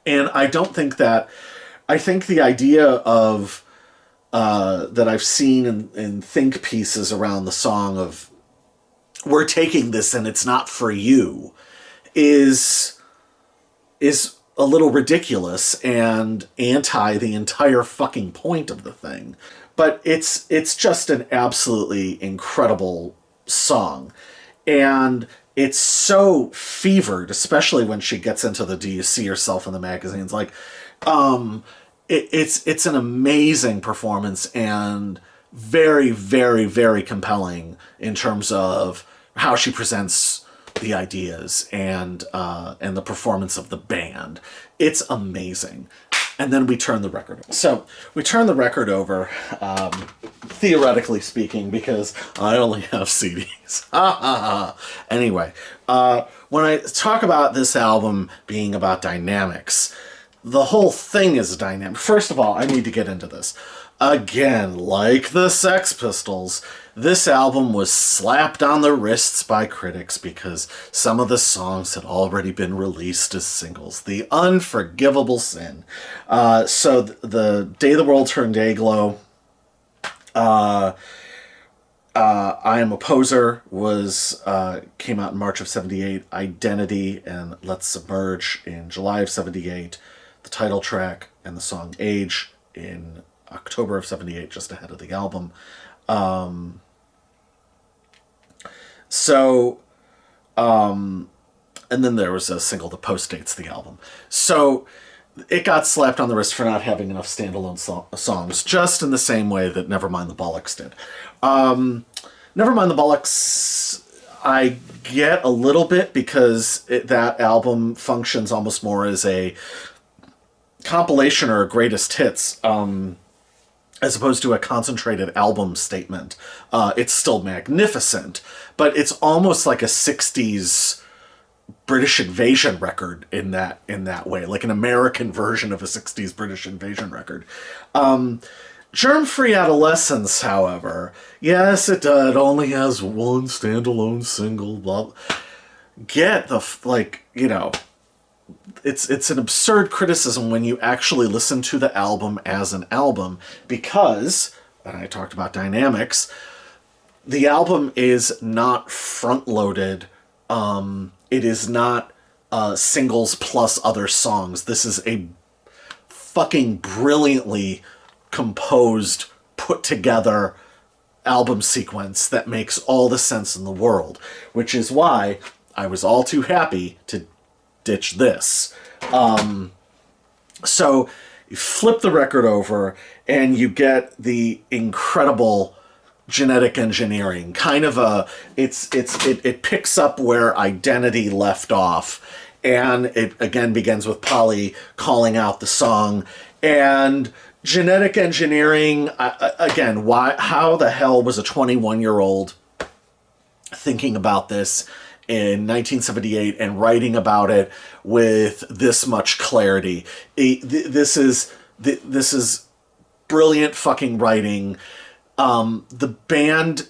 And I don't think that. I think the idea of that I've seen in think pieces around the song of "we're taking this and it's not for you" is a little ridiculous and anti the entire fucking point of the thing. But it's just an absolutely incredible song. And it's so fevered, especially when she gets into the "do you see yourself in the magazines?" Like, it's an amazing performance and very, very, very compelling in terms of how she presents the ideas and the performance of the band. It's amazing. And then we turn the record over. So we turn the record over, theoretically speaking, because I only have CDs. Anyway, when I talk about this album being about dynamics, the whole thing is dynamic. First of all, I need to get into this. Again, like the Sex Pistols, this album was slapped on the wrists by critics because some of the songs had already been released as singles. The unforgivable sin. So the Day the World Turned Dayglow, I Am a Poser came out in March of 78. Identity and Let's Submerge in July of 78. The title track and the song Age in October of 78, just ahead of the album. And then there was a single that post-dates the album. So it got slapped on the wrist for not having enough standalone songs, just in the same way that Nevermind the Bollocks did. Nevermind the Bollocks, I get a little bit because that album functions almost more as a compilation or a greatest hits, as opposed to a concentrated album statement. It's still magnificent, but it's almost like a 60s British invasion record in that way, like an American version of a 60s British invasion record. Germ Free Adolescence, however, yes, it only has one standalone single. Blah, get the, it's an absurd criticism when you actually listen to the album as an album, because, and I talked about dynamics, the album is not front-loaded. It is not singles plus other songs. This is a fucking brilliantly composed, put together album sequence that makes all the sense in the world, which is why I was all too happy to ditch this. So you flip the record over and you get the incredible genetic engineering, kind of it picks up where Identity left off, and it again begins with Poly calling out the song. And genetic engineering, again, how the hell was a 21-year-old thinking about this in 1978 and writing about it with this much clarity? This is brilliant fucking writing. The band,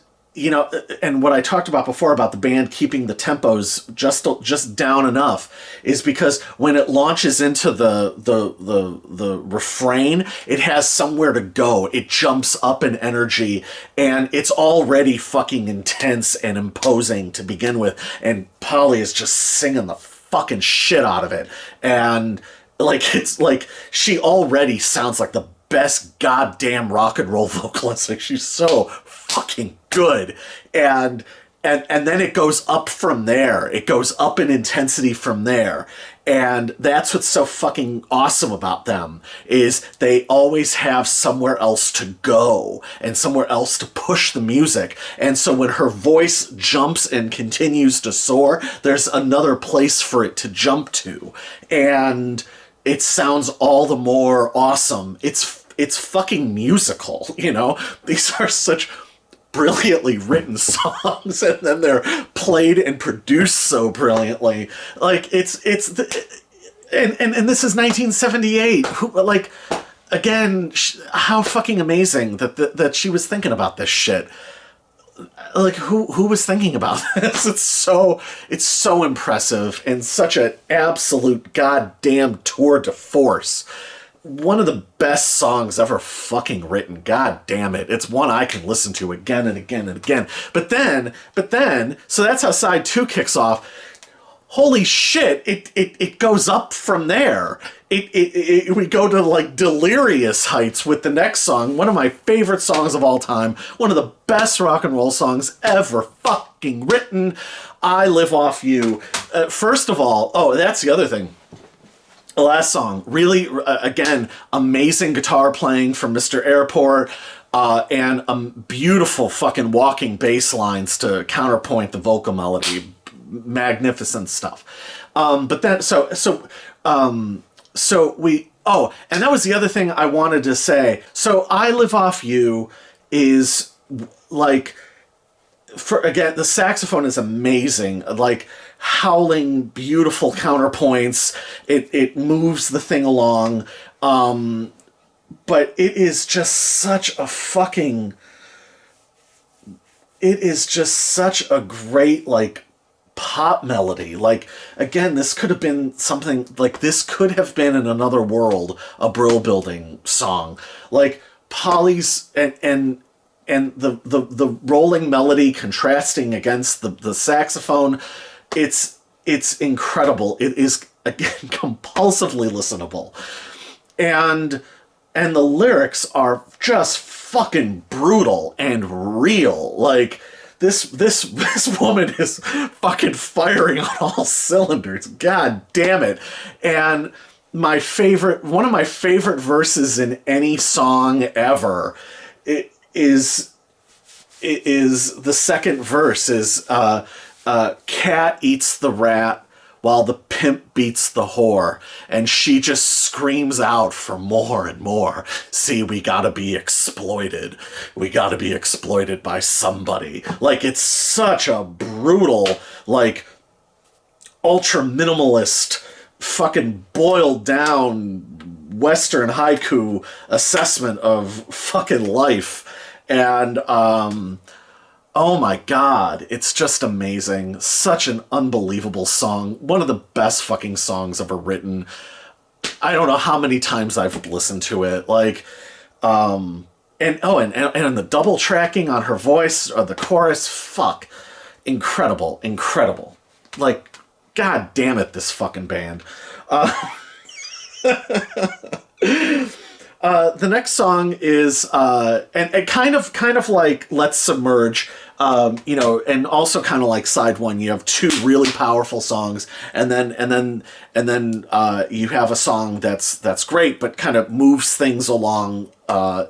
and what I talked about before about the band keeping the tempos just down enough, is because when it launches into the refrain, it has somewhere to go. It jumps up in energy, and it's already fucking intense and imposing to begin with. And Polly is just singing the fucking shit out of it, and it's like she already sounds like the best goddamn rock and roll vocalist. Like, she's so fucking good. And then it goes up from there. It goes up in intensity from there. And that's what's so fucking awesome about them, is they always have somewhere else to go and somewhere else to push the music. And so when her voice jumps and continues to soar, there's another place for it to jump to. And it sounds all the more awesome. It's fucking musical, These are such brilliantly written songs, and then they're played and produced so brilliantly. Like, and this is 1978. Again, how fucking amazing that she was thinking about this shit. Like, who was thinking about this? It's so impressive, and such an absolute goddamn tour de force. One of the best songs ever fucking written. God damn it. It's one I can listen to again and again and again. But then, so that's how side 2 kicks off. Holy shit, it goes up from there. We go to delirious heights with the next song, one of my favorite songs of all time, one of the best rock and roll songs ever fucking written, I Live Off You. First of all, that's the other thing. The last song, really, again, amazing guitar playing from Mr. Airport, and beautiful fucking walking bass lines to counterpoint the vocal melody. Magnificent stuff. But then, so we Oh, and that was the other thing I wanted to say. So I Live Off You is like, again, the saxophone is amazing. Like, howling, beautiful counterpoints. It moves the thing along. But it is just such a fucking... It is just such a great, like, pop melody. Like, again, this could have been something... Like, this could have been in another world a Brill Building song. Like, Poly's... And the rolling melody contrasting against the saxophone, it's incredible. It is, again, compulsively listenable. And the lyrics are just fucking brutal and real. Like, this woman is fucking firing on all cylinders. God damn it. And one of my favorite verses in any song ever, it is the second verse is cat eats the rat while the pimp beats the whore, and she just screams out for more and more. See, we gotta be exploited. We gotta be exploited by somebody. Like, it's such a brutal, like, ultra minimalist, fucking boiled down Western haiku assessment of fucking life. And, oh my God, it's just amazing. Such an unbelievable song. One of the best fucking songs ever written. I don't know how many times I've listened to it. Like, and the double tracking on her voice, or the chorus, fuck. Incredible, incredible. Like, God damn it, this fucking band. The next song is, and kind of like Let's Submerge, and also kind of like side one. You have two really powerful songs, and then you have a song that's great, but kind of moves things along,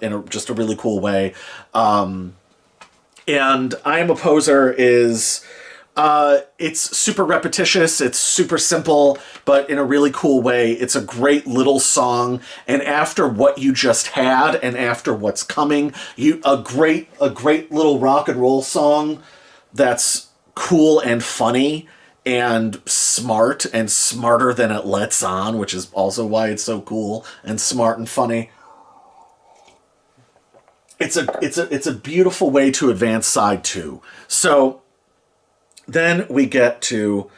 in just a really cool way. And I Am a Poser is, it's super repetitious, it's super simple, but in a really cool way. It's a great little song, and after what you just had, and after what's coming, a great little rock and roll song that's cool and funny and smart, and smarter than it lets on, which is also why it's so cool and smart and funny. It's a beautiful way to advance side two. So then we get to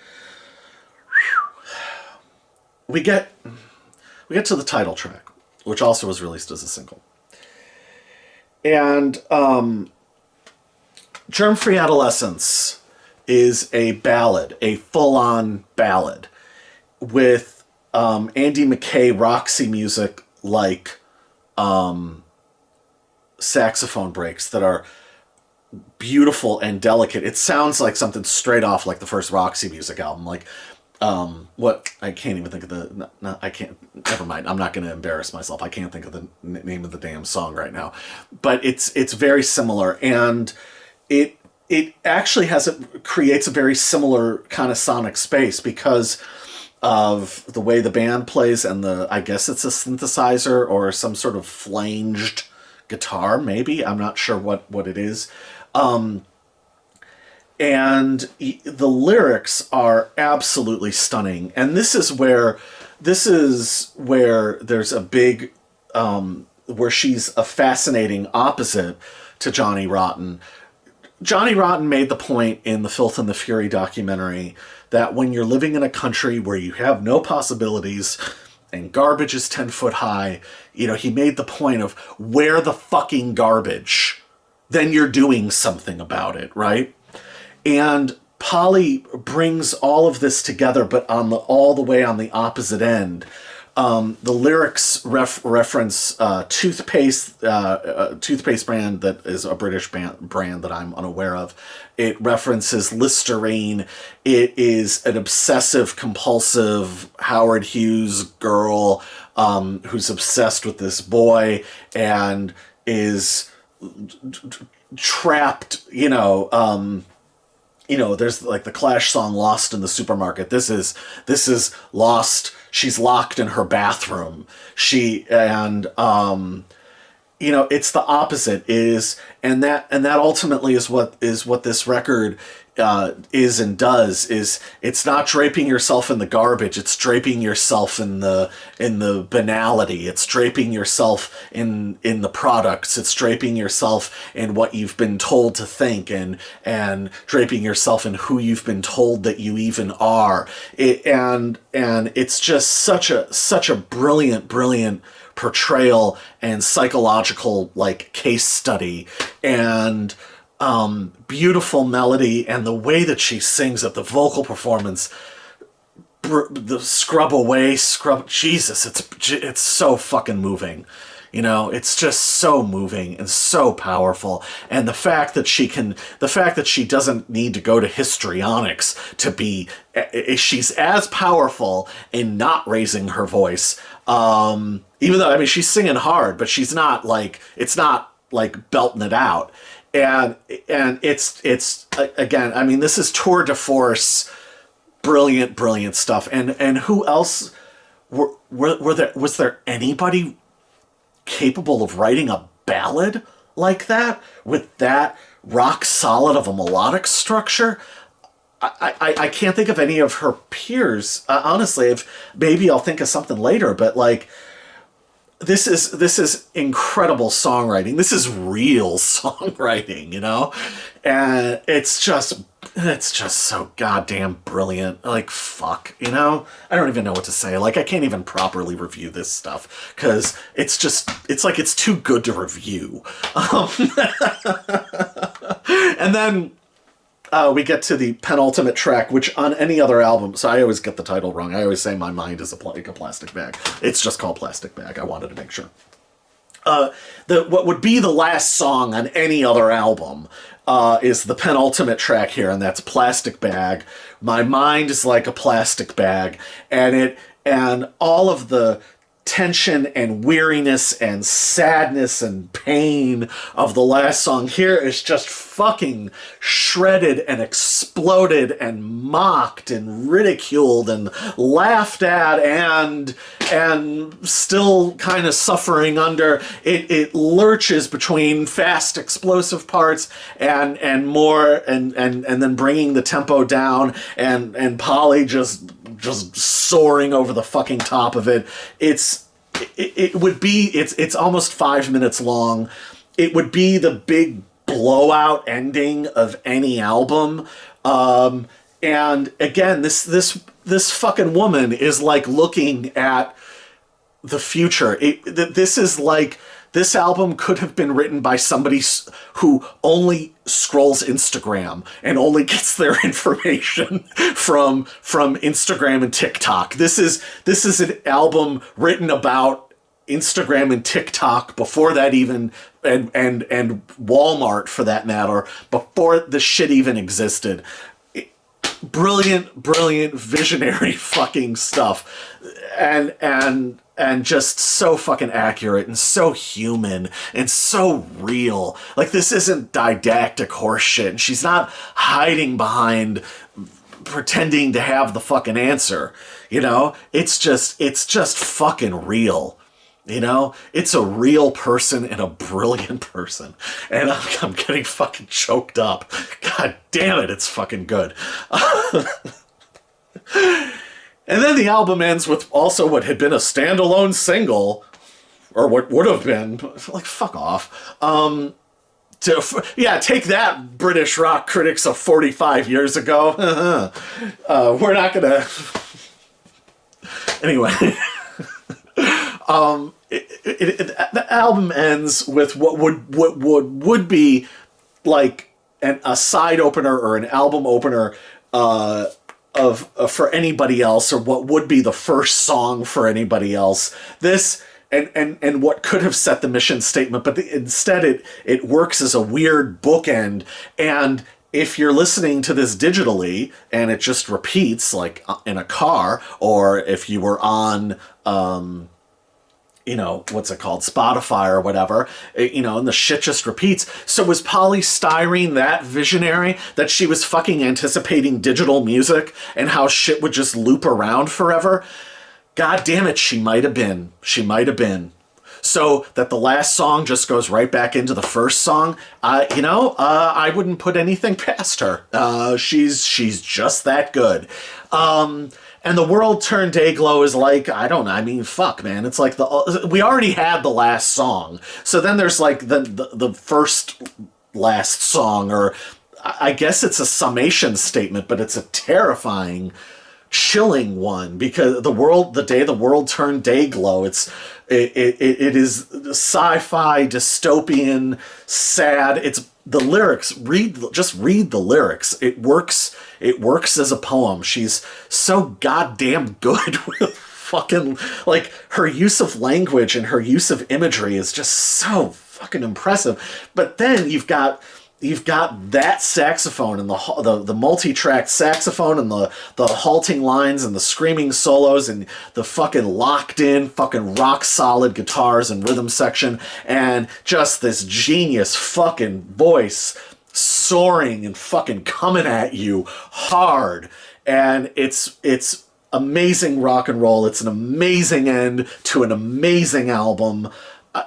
the title track, which also was released as a single. And Germ Free Adolescence is a ballad, a full-on ballad, with Andy McKay Roxy music, like saxophone breaks that are beautiful and delicate. It sounds like something straight off like the first Roxy music album. Like, I can't even think of never mind. I'm not going to embarrass myself. I can't think of the name of the damn song right now. But it's very similar, and it actually creates a very similar kind of sonic space because of the way the band plays, and I guess it's a synthesizer or some sort of flanged guitar, maybe. I'm not sure what it is. And the lyrics are absolutely stunning. And this is where there's a big, where she's a fascinating opposite to Johnny Rotten. Johnny Rotten made the point in the Filth and the Fury documentary that when you're living in a country where you have no possibilities and garbage is 10 foot high, he made the point of where the fucking garbage, then you're doing something about it, right? And Poly brings all of this together, but all the way on the opposite end. The lyrics reference toothpaste brand that is a British brand that I'm unaware of. It references Listerine. It is an obsessive, compulsive Howard Hughes girl who's obsessed with this boy and is trapped, you know, there's like the Clash song "Lost in the Supermarket." This is Lost. She's locked in her bathroom. You know, it's the opposite, and that ultimately is what this record is and does. Is it's not draping yourself in the garbage, it's draping yourself in the banality, it's draping yourself in the products, it's draping yourself in what you've been told to think, and draping yourself in who you've been told that you even are. And it's just such a brilliant portrayal and psychological like case study, and beautiful melody, and the way that she sings it, the vocal performance, the Jesus, it's so fucking moving. You know, it's just so moving and so powerful. And the fact that she doesn't need to go to histrionics to be, she's as powerful in not raising her voice. Even though, I mean, she's singing hard, but it's not like belting it out. And it's again, I mean, this is tour de force, brilliant stuff. And who else was there anybody capable of writing a ballad like that with that rock solid of a melodic structure? I can't think of any of her peers. Honestly, if maybe I'll think of something later, but like, this is incredible songwriting. This is real songwriting, you know? And it's just so goddamn brilliant. Like, fuck, you know? I don't even know what to say. Like, I can't even properly review this stuff, because it's like it's too good to review. And then we get to the penultimate track, which on any other album, so I always get the title wrong. I always say My Mind is like a Plastic Bag. It's just called Plastic Bag. I wanted to make sure. What would be the last song on any other album is the penultimate track here, and that's Plastic Bag. My mind is like a plastic bag, and all of the tension and weariness and sadness and pain of the last song here is just fucking shredded and exploded and mocked and ridiculed and laughed at, and still kind of suffering under it. It lurches between fast explosive parts and more and then bringing the tempo down, and Poly just soaring over the fucking top of it. It's almost 5 minutes long. It would be the big blowout ending of any album. And again, this fucking woman is like looking at the future. This album could have been written by somebody who only scrolls Instagram and only gets their information from Instagram and TikTok. This is an album written about Instagram and TikTok before that even, and Walmart for that matter, before the shit even existed. Brilliant, visionary fucking stuff. And just so fucking accurate and so human and so real. Like, this isn't didactic horseshit, and she's not hiding behind pretending to have the fucking answer, you know? It's just fucking real, you know? It's a real person and a brilliant person. And I'm getting fucking choked up. God damn it, it's fucking good. And then the album ends with also what had been a standalone single, or what would have been, like, fuck off. Take that, British rock critics of 45 years ago. We're not gonna... Anyway. The album ends with what would be like a side opener or an album opener for anybody else, or what would be the first song for anybody else. This and what could have set the mission statement, but instead it works as a weird bookend. And if you're listening to this digitally and it just repeats, like in a car, or if you were on you know, what's it called, Spotify or whatever, you know, and the shit just repeats. So was Poly Styrene that visionary that she was fucking anticipating digital music and how shit would just loop around forever? God damn it, she might have been. She might have been. So that the last song just goes right back into the first song, I wouldn't put anything past her. She's just that good. And the World Turned Dayglow is like, I don't know, I mean, fuck, man. It's like we already had the last song. So then there's like the first last song, or I guess it's a summation statement, but it's a terrifying, chilling one, because the day the world turned dayglow, it is sci-fi, dystopian, sad. It's the lyrics. Just read the lyrics. It works as a poem. She's so goddamn good with fucking, like, her use of language and her use of imagery is just so fucking impressive. But then you've got that saxophone and the multi-tracked saxophone and the halting lines and the screaming solos and the fucking locked in fucking rock solid guitars and rhythm section and just this genius fucking voice soaring and fucking coming at you hard. And it's amazing rock and roll. It's an amazing end to an amazing album.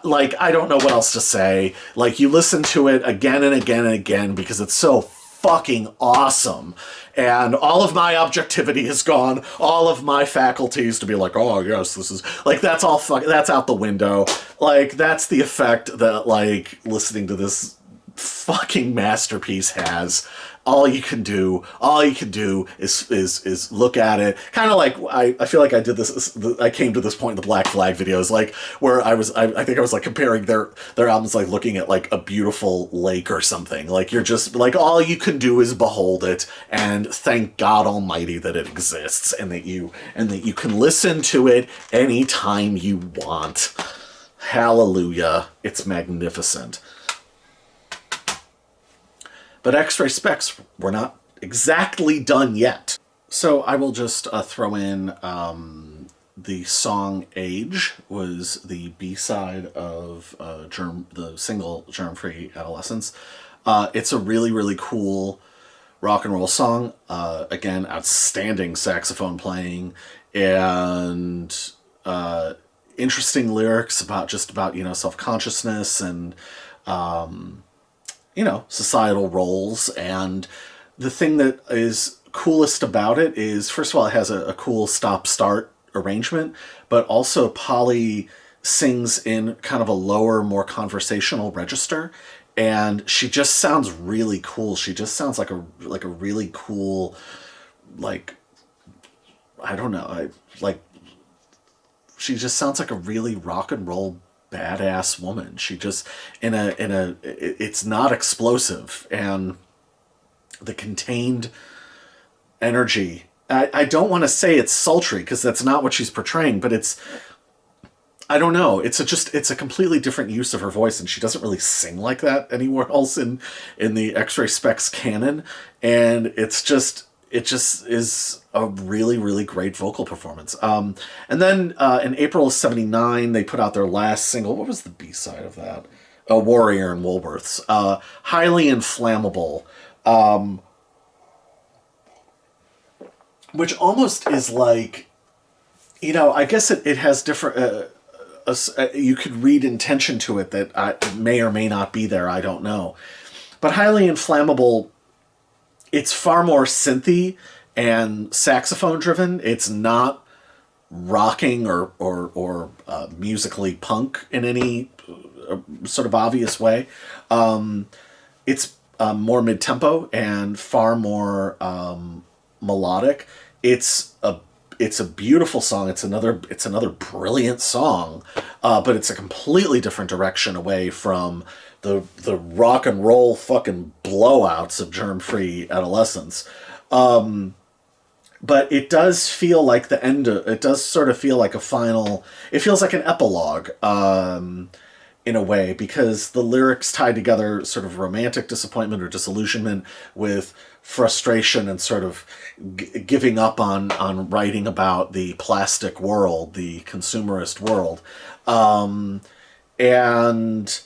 Like, I don't know what else to say. Like, you listen to it again and again and again because it's so fucking awesome. And all of my objectivity is gone. All of my faculties to be like, oh, yes, this is... Like, that's all that's out the window. Like, that's the effect that, like, listening to this fucking masterpiece has. All you can do is look at it. Kind of like, I feel like I did this, I came to this point in the Black Flag videos, like, where I think I was like comparing their albums, like looking at like a beautiful lake or something. Like, you're just like, all you can do is behold it and thank God Almighty that it exists and that you can listen to it anytime you want. Hallelujah. It's magnificent. But X-Ray Spex, we're not exactly done yet. So I will just throw in the song Age was the B-side of the single Germ Free Adolescence. It's a really, really cool rock and roll song. Again, outstanding saxophone playing and interesting lyrics about self-consciousness and societal roles. And the thing that is coolest about it is, first of all, it has a cool stop-start arrangement, but also Polly sings in kind of a lower, more conversational register, and she just sounds really cool. She just sounds like a really cool, like, I don't know, she just sounds like a really rock and roll badass woman. She just it's not explosive, and the contained energy. I don't want to say it's sultry because that's not what she's portraying, but I don't know. It's a completely different use of her voice, and she doesn't really sing like that anywhere else in the X-Ray Spex canon, and it just is a really, really great vocal performance. And then in April of '79, they put out their last single. What was the B-side of that? Warrior and Woolworths. Highly Inflammable. Which almost is like, I guess it has different... you could read intention to it that may or may not be there. I don't know. But Highly Inflammable... It's far more synthy and saxophone driven. It's not rocking or musically punk in any sort of obvious way. It's more mid-tempo and far more melodic. It's a beautiful song. It's another brilliant song, but it's a completely different direction away from the rock and roll fucking blowouts of Germ Free Adolescence. But it does feel like it does sort of feel like a final, it feels like an epilogue. in a way, because the lyrics tied together sort of romantic disappointment or disillusionment with frustration and sort of giving up on writing about the plastic world, the consumerist world. And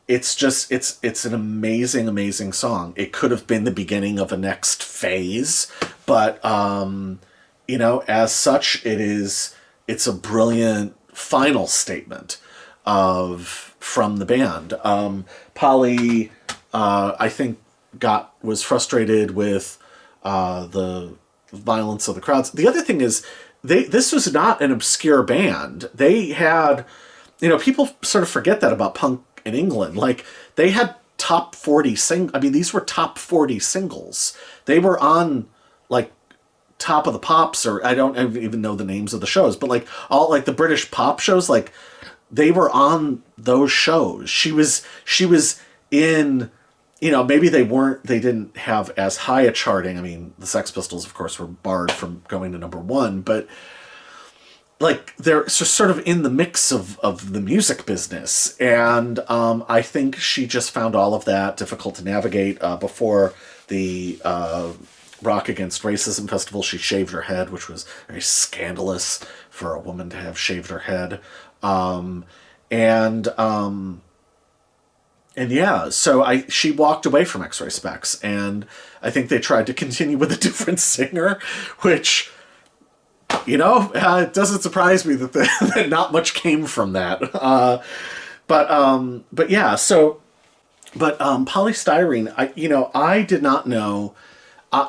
it's just it's an amazing song. It could have been the beginning of a next phase, but as such, it's a brilliant final statement from the band. Poly, I think, was frustrated with the violence of the crowds. The other thing is, this was not an obscure band. They had, people sort of forget that about punk in England. Like, they had top 40 these were top 40 singles. They were on, like, Top of the Pops, or I don't even know the names of the shows, but like all like the British pop shows, like they were on those shows. She was in, maybe they didn't have as high a charting. I mean, the Sex Pistols, of course, were barred from going to #1, but like they're sort of in the mix of the music business. And I think she just found all of that difficult to navigate. Before the Rock Against Racism festival, she shaved her head, which was very scandalous for a woman to have shaved her head. And yeah, so she walked away from X-Ray Spex, and I think they tried to continue with a different singer, which, it doesn't surprise me that that not much came from that. But yeah, so, Poly Styrene, I did not know.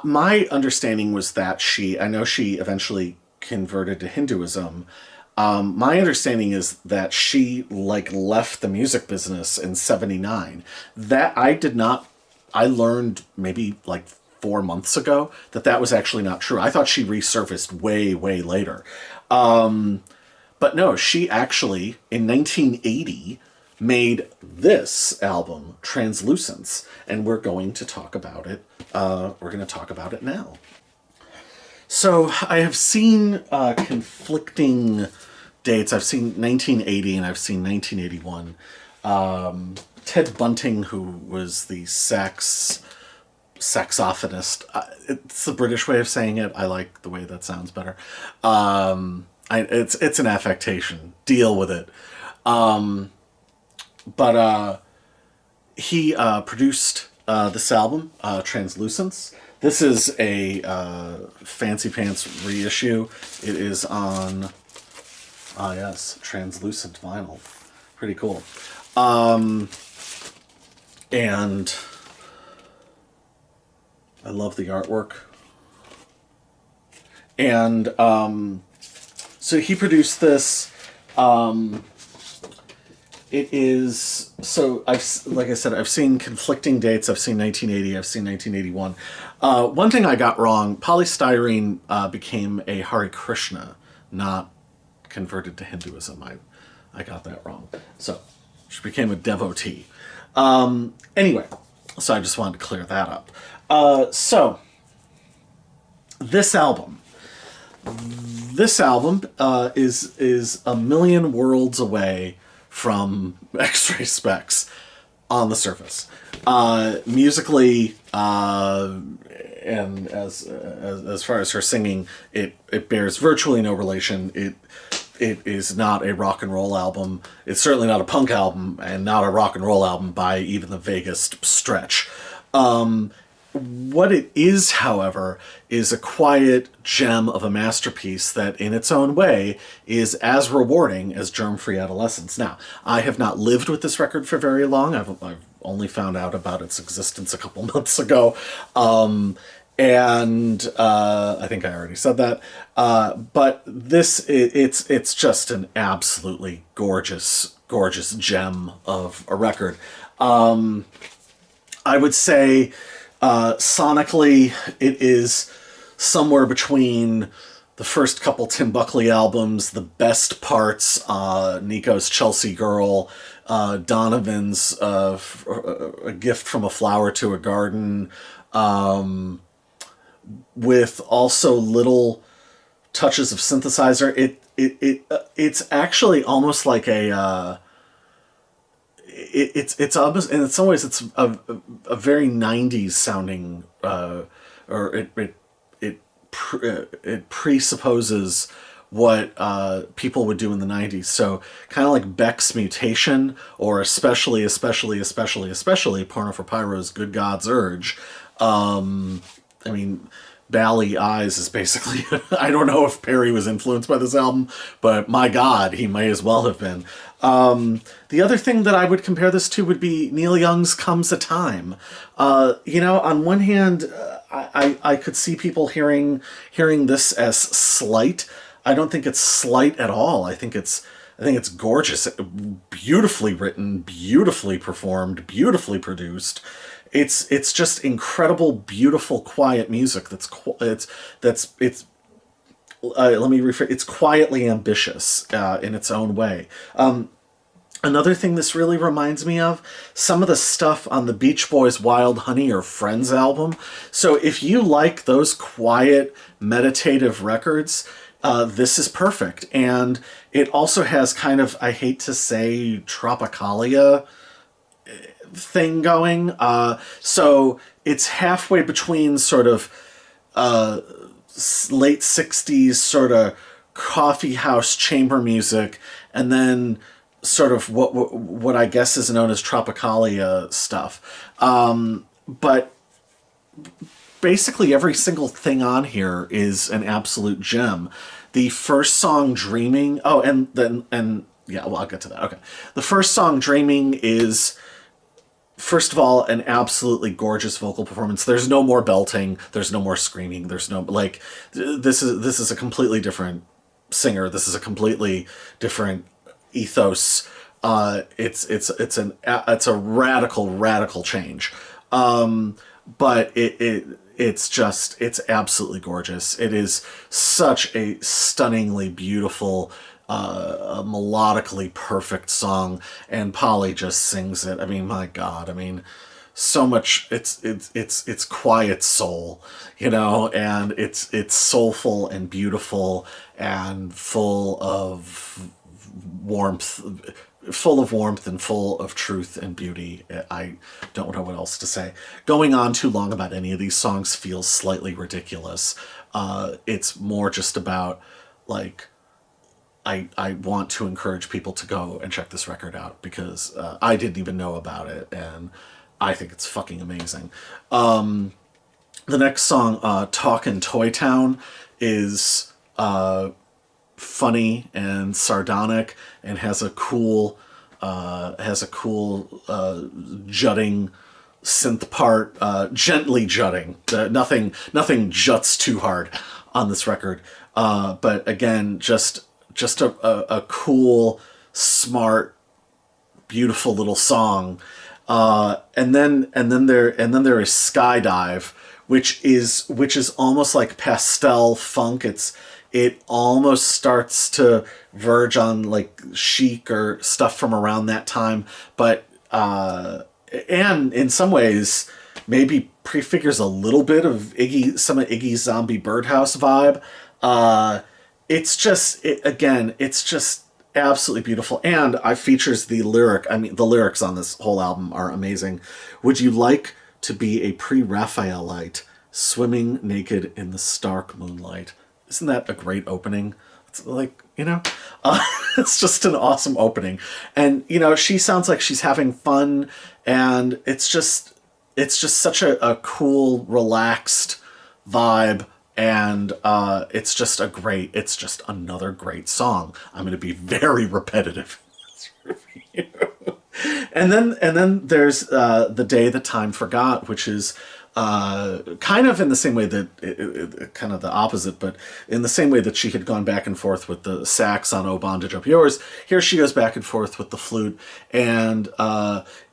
My understanding was that I know she eventually converted to Hinduism. My understanding is that she left the music business in '79. That I learned maybe 4 months ago that was actually not true. I thought she resurfaced way later. But no, she actually in 1980 made this album, Translucence, and we're going to talk about it. We're going to talk about it now. So I have seen conflicting dates. I've seen 1980 and I've seen 1981. Ted Bunting, who was the saxophonist, it's the British way of saying it. I like the way that sounds better. It's an affectation. Deal with it. But he produced this album, Translucence. This is a fancy pants reissue. It is on, yes, translucent vinyl. Pretty cool. And I love the artwork. And so he produced this. It is, so like I said, I've seen conflicting dates. I've seen 1980, I've seen 1981. One thing I got wrong, Poly Styrene became a Hare Krishna, not converted to Hinduism. I got that wrong. So she became a devotee. Anyway, so I just wanted to clear that up. So this album is a million worlds away from X-Ray Spex on the surface. Musically, and as far as her singing, it bears virtually no relation. It is not a rock and roll album. It's certainly not a punk album, and not a rock and roll album by even the vaguest stretch. What it is, however, is a quiet gem of a masterpiece that, in its own way, is as rewarding as Germ Free Adolescence. Now, I have not lived with this record for very long. I've only found out about its existence a couple months ago. And I think I already said that. But it's just an absolutely gorgeous gem of a record. I would say sonically it is somewhere between the first couple Tim Buckley albums, the best parts, Nico's Chelsea Girl, Donovan's A Gift from a Flower to a Garden, with also little touches of synthesizer. It's actually almost like a it's almost, and in some ways it's a very 90s sounding, or it presupposes what people would do in the 90s. So kind of like Beck's Mutation, or especially Porno for Pyro's Good God's Urge. I mean, Bally Eyes is basically, I don't know if Perry was influenced by this album, but my God, he may as well have been. The other thing that I would compare this to would be Neil Young's Comes a Time. On one hand, I could see people hearing this as slight. I don't think it's slight at all. I think it's gorgeous, beautifully written, beautifully performed, beautifully produced. It's just incredible, beautiful, quiet music. It's quietly ambitious in its own way. Another thing this really reminds me of, some of the stuff on the Beach Boys' Wild Honey or Friends album. So if you like those quiet, meditative records, this is perfect. And it also has kind of, I hate to say, Tropicalia thing going. So it's halfway between sort of late 60s sort of coffee house chamber music, and then sort of what I guess is known as Tropicalia stuff. But basically every single thing on here is an absolute gem. The first song, Dreaming, I'll get to that. Okay. The first song, Dreaming, is, first of all, an absolutely gorgeous vocal performance. There's no more belting. There's no more screaming. There's no, like, this is a completely different singer. This is a completely different ethos. It's a radical change. But it's absolutely gorgeous. It is such a stunningly beautiful, melodically perfect song, and Poly just sings it. I mean, my God, I mean, so much. It's quiet soul, and it's soulful and beautiful and full of warmth and full of truth and beauty. I don't know what else to say. Going on too long about any of these songs feels slightly ridiculous. It's more just about, like, I want to encourage people to go and check this record out, because I didn't even know about it, and I think it's fucking amazing. The next song, Talkin' Toy Town, is funny and sardonic, and has a cool jutting synth part, gently jutting. Nothing juts too hard on this record. But again, just a cool, smart, beautiful little song. And then there is Skydive, which is almost like pastel funk. It almost starts to verge on like Chic or stuff from around that time, but and in some ways maybe prefigures a little bit of some of Iggy's Zombie Birdhouse vibe. It's just absolutely beautiful, and I features the lyric. I mean, the lyrics on this whole album are amazing. Would you like to be a pre-Raphaelite swimming naked in the stark moonlight? Isn't that a great opening? It's like, it's just an awesome opening. And, she sounds like she's having fun, and it's just such a cool, relaxed vibe, and it's just another great song. I'm going to be very repetitive in this review. And then there's The Day That Time Forgot, which is kind of in the same way that, kind of the opposite, but in the same way that she had gone back and forth with the sax on Oh Bondage Up Yours, here she goes back and forth with the flute, and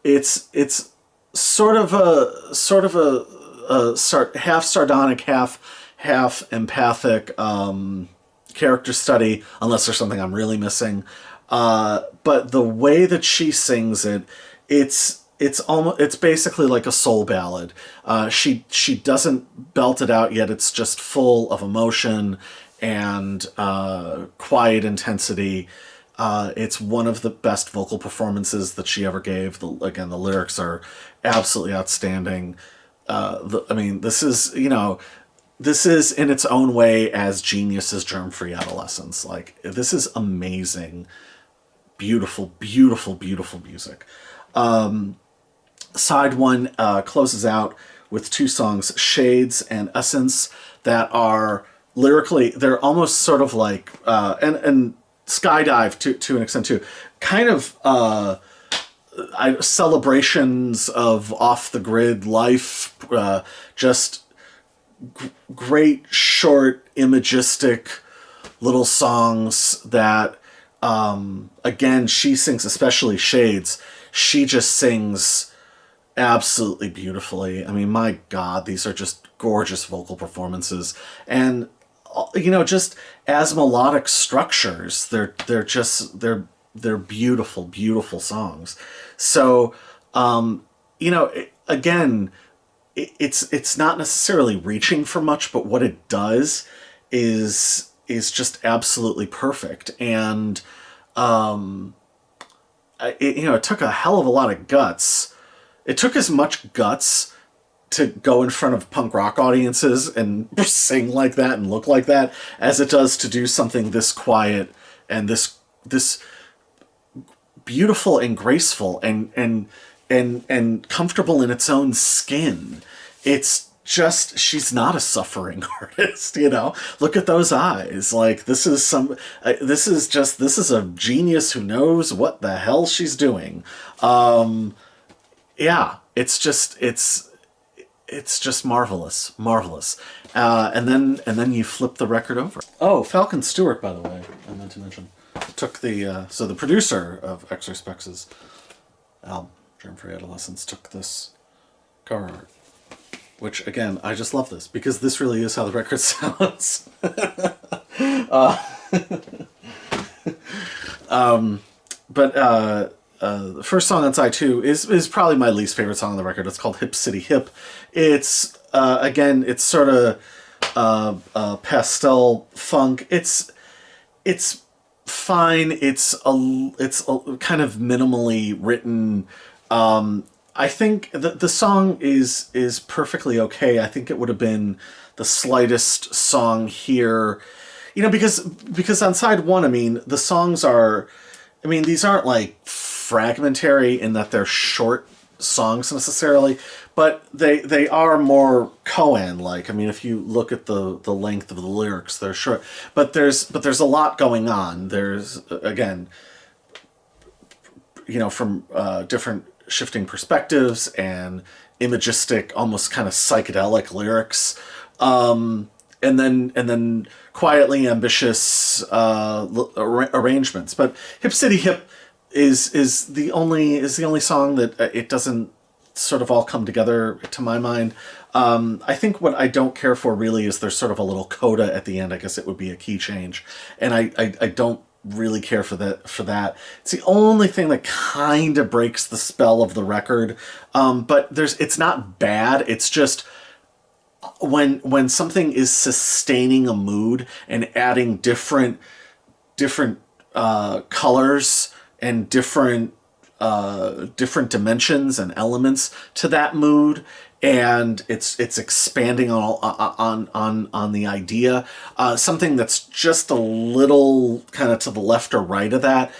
it's sort of a half sardonic, half empathic character study, unless there's something I'm really missing. But the way that she sings it, it's basically like a soul ballad. She doesn't belt it out yet. It's just full of emotion and quiet intensity. It's one of the best vocal performances that she ever gave. Again, the lyrics are absolutely outstanding. This is, this is in its own way as genius as Germ Free Adolescence. Like, this is amazing, beautiful, beautiful, beautiful music. Side one closes out with two songs, Shades and Essence, that are lyrically, they're almost sort of like, and Skydive to an extent too, kind of celebrations of off the grid life, just great short imagistic little songs that again, she sings, especially Shades, she just sings absolutely beautifully. I mean, my God, these are just gorgeous vocal performances. And just as melodic structures, they're beautiful, beautiful songs. So, again, it's not necessarily reaching for much, but what it does is just absolutely perfect. And it took a hell of a lot of guts. It took as much guts to go in front of punk rock audiences and sing like that and look like that as it does to do something this quiet and this beautiful and graceful and comfortable in its own skin. It's just, she's not a suffering artist, Look at those eyes. Like, this is a genius who knows what the hell she's doing. Yeah, it's just marvelous. And then you flip the record over. Oh, Falcon Stewart, by the way, I meant to mention, took the producer of X-Ray Spex's album, Germ Free Adolescence, took this cover art. Which, again, I just love this, because this really is how the record sounds. The first song on side 2 is probably my least favorite song on the record. It's called Hip City Hip. It's, again, it's sort of pastel funk. It's fine. It's a kind of minimally written. I think the song is perfectly okay. I think it would have been the slightest song here, because on side 1, I mean, the songs are, these aren't like fragmentary in that they're short songs necessarily, but they are more koan like. If you look at the length of the lyrics, they're short, but there's a lot going on. There's, again, from different shifting perspectives and imagistic, almost kind of psychedelic lyrics, and then quietly ambitious arrangements. But Hip City Hip is the only song that it doesn't sort of all come together, to my mind. I think what I don't care for really is there's sort of a little coda at the end. I guess it would be a key change, and I don't really care for that. It's the only thing that kind of breaks the spell of the record. But it's not bad. It's just when something is sustaining a mood and adding different colors and different dimensions and elements to that mood, and it's expanding on the idea. Something that's just a little kind of to the left or right of that.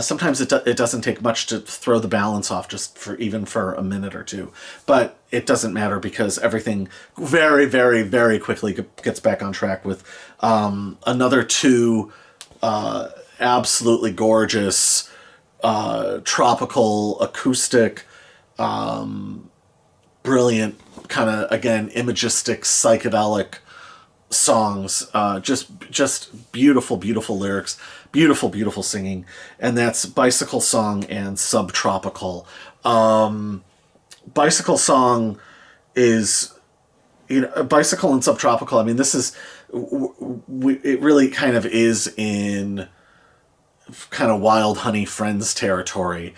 Sometimes it doesn't take much to throw the balance off, just for a minute or two. But it doesn't matter, because everything very, very, very quickly gets back on track with another two absolutely gorgeous tropical acoustic brilliant kind of, again, imagistic psychedelic songs, just beautiful lyrics, beautiful singing, and that's Bicycle Song and Subtropical. Bicycle Song is, Bicycle and Subtropical, this is, it really kind of is in kind of Wild Honey Friends territory.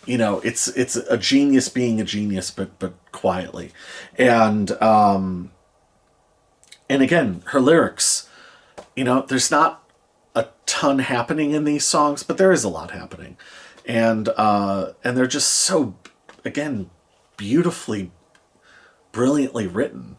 It's a genius being a genius, but quietly. And again, her lyrics, there's not a ton happening in these songs, but there is a lot happening. And they're just so, again, beautifully, brilliantly written.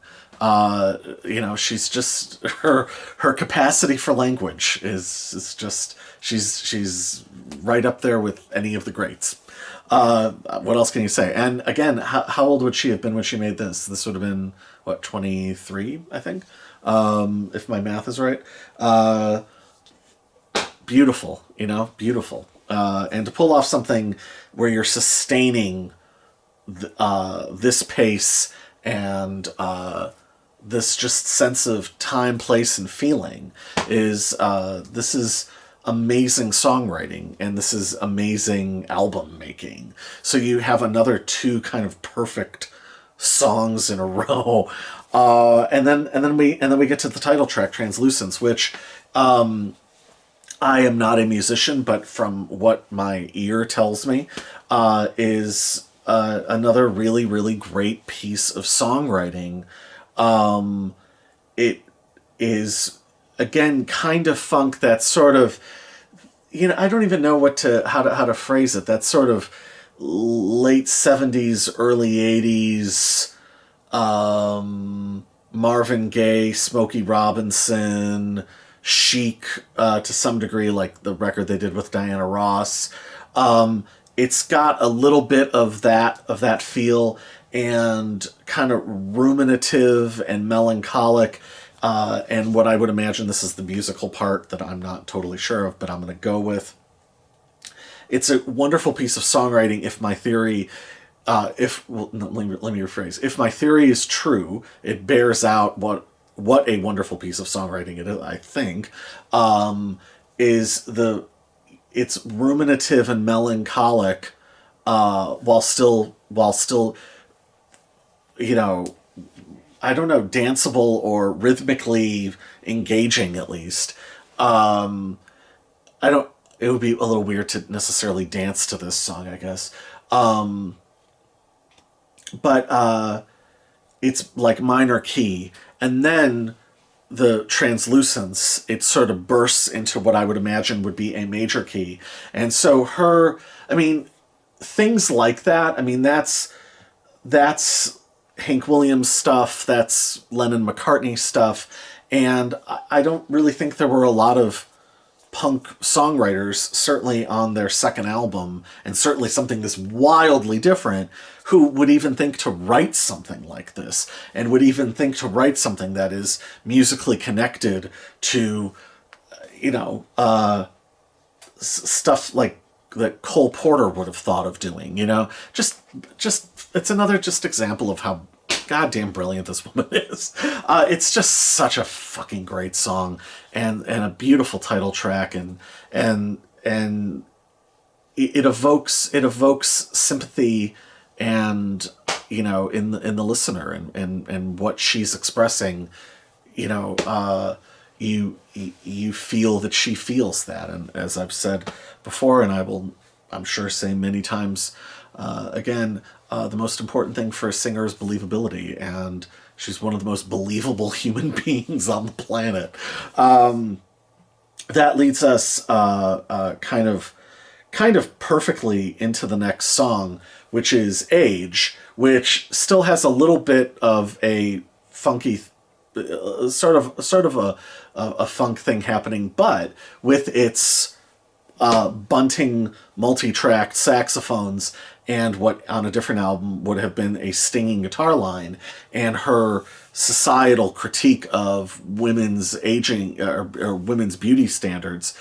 She's just, her capacity for language is just, she's right up there with any of the greats. What else can you say? And again, how old would she have been when she made this? This would have been, what, 23, I think? If my math is right. Beautiful, beautiful. And to pull off something where you're sustaining this pace and this just sense of time, place, and feeling this is amazing songwriting, and this is amazing album making. So you have another two kind of perfect songs in a row, and then we get to the title track, Translucence, which I am not a musician, but from what my ear tells me, is another really, really great piece of songwriting. It is, again, kind of funk, that sort of, I don't even know how to phrase it. That sort of late 70s, early 80s, Marvin Gaye, Smokey Robinson, Chic, to some degree, like the record they did with Diana Ross. It's got a little bit of that feel, and kind of ruminative and melancholic. And what I would imagine, this is the musical part that I'm not totally sure of, but I'm going to go with. It's a wonderful piece of songwriting. If my theory, let me rephrase. If my theory is true, it bears out what a wonderful piece of songwriting it is. I think it's ruminative and melancholic, while still, I don't know, danceable or rhythmically engaging, at least. It would be a little weird to necessarily dance to this song, I guess. But it's like minor key. And then the Translucence, it sort of bursts into what I would imagine would be a major key. And so things like that, that's Hank Williams stuff, that's Lennon McCartney stuff, and I don't really think there were a lot of punk songwriters, certainly on their second album, and certainly something this wildly different, who would even think to write something like this, and would even think to write something that is musically connected to, stuff like that Cole Porter would have thought of doing, just it's another just example of how goddamn brilliant this woman is. It's just such a fucking great song, and a beautiful title track, and it evokes sympathy, and in the listener, and what she's expressing. You feel that she feels that, and as I've said before, and I will, I'm sure, say many times again, the most important thing for a singer is believability, and she's one of the most believable human beings on the planet. That leads us kind of perfectly into the next song, which is Age, which still has a little bit of a funky, sort of a funk thing happening, but with its bunting multi-tracked saxophones and what on a different album would have been a stinging guitar line, and her societal critique of women's aging or women's beauty standards,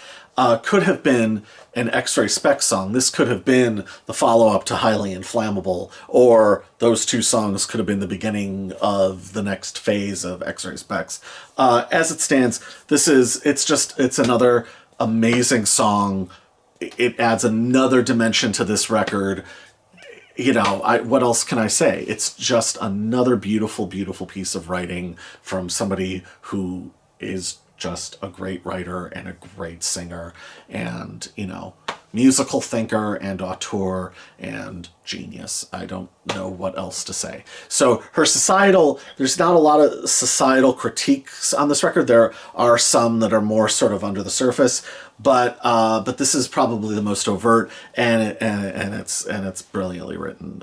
could have been an X-Ray Spex song. This could have been the follow-up to Highly Inflammable, or those two songs could have been the beginning of the next phase of X-Ray Spex. As it stands, it's another amazing song. It adds another dimension to this record. What else can I say? It's just another beautiful, beautiful piece of writing from somebody who is just a great writer and a great singer. And, musical thinker and auteur and genius. I don't know what else to say. So her societal, there's not a lot of societal critiques on this record. There are some that are more sort of under the surface, but this is probably the most overt, and it's brilliantly written.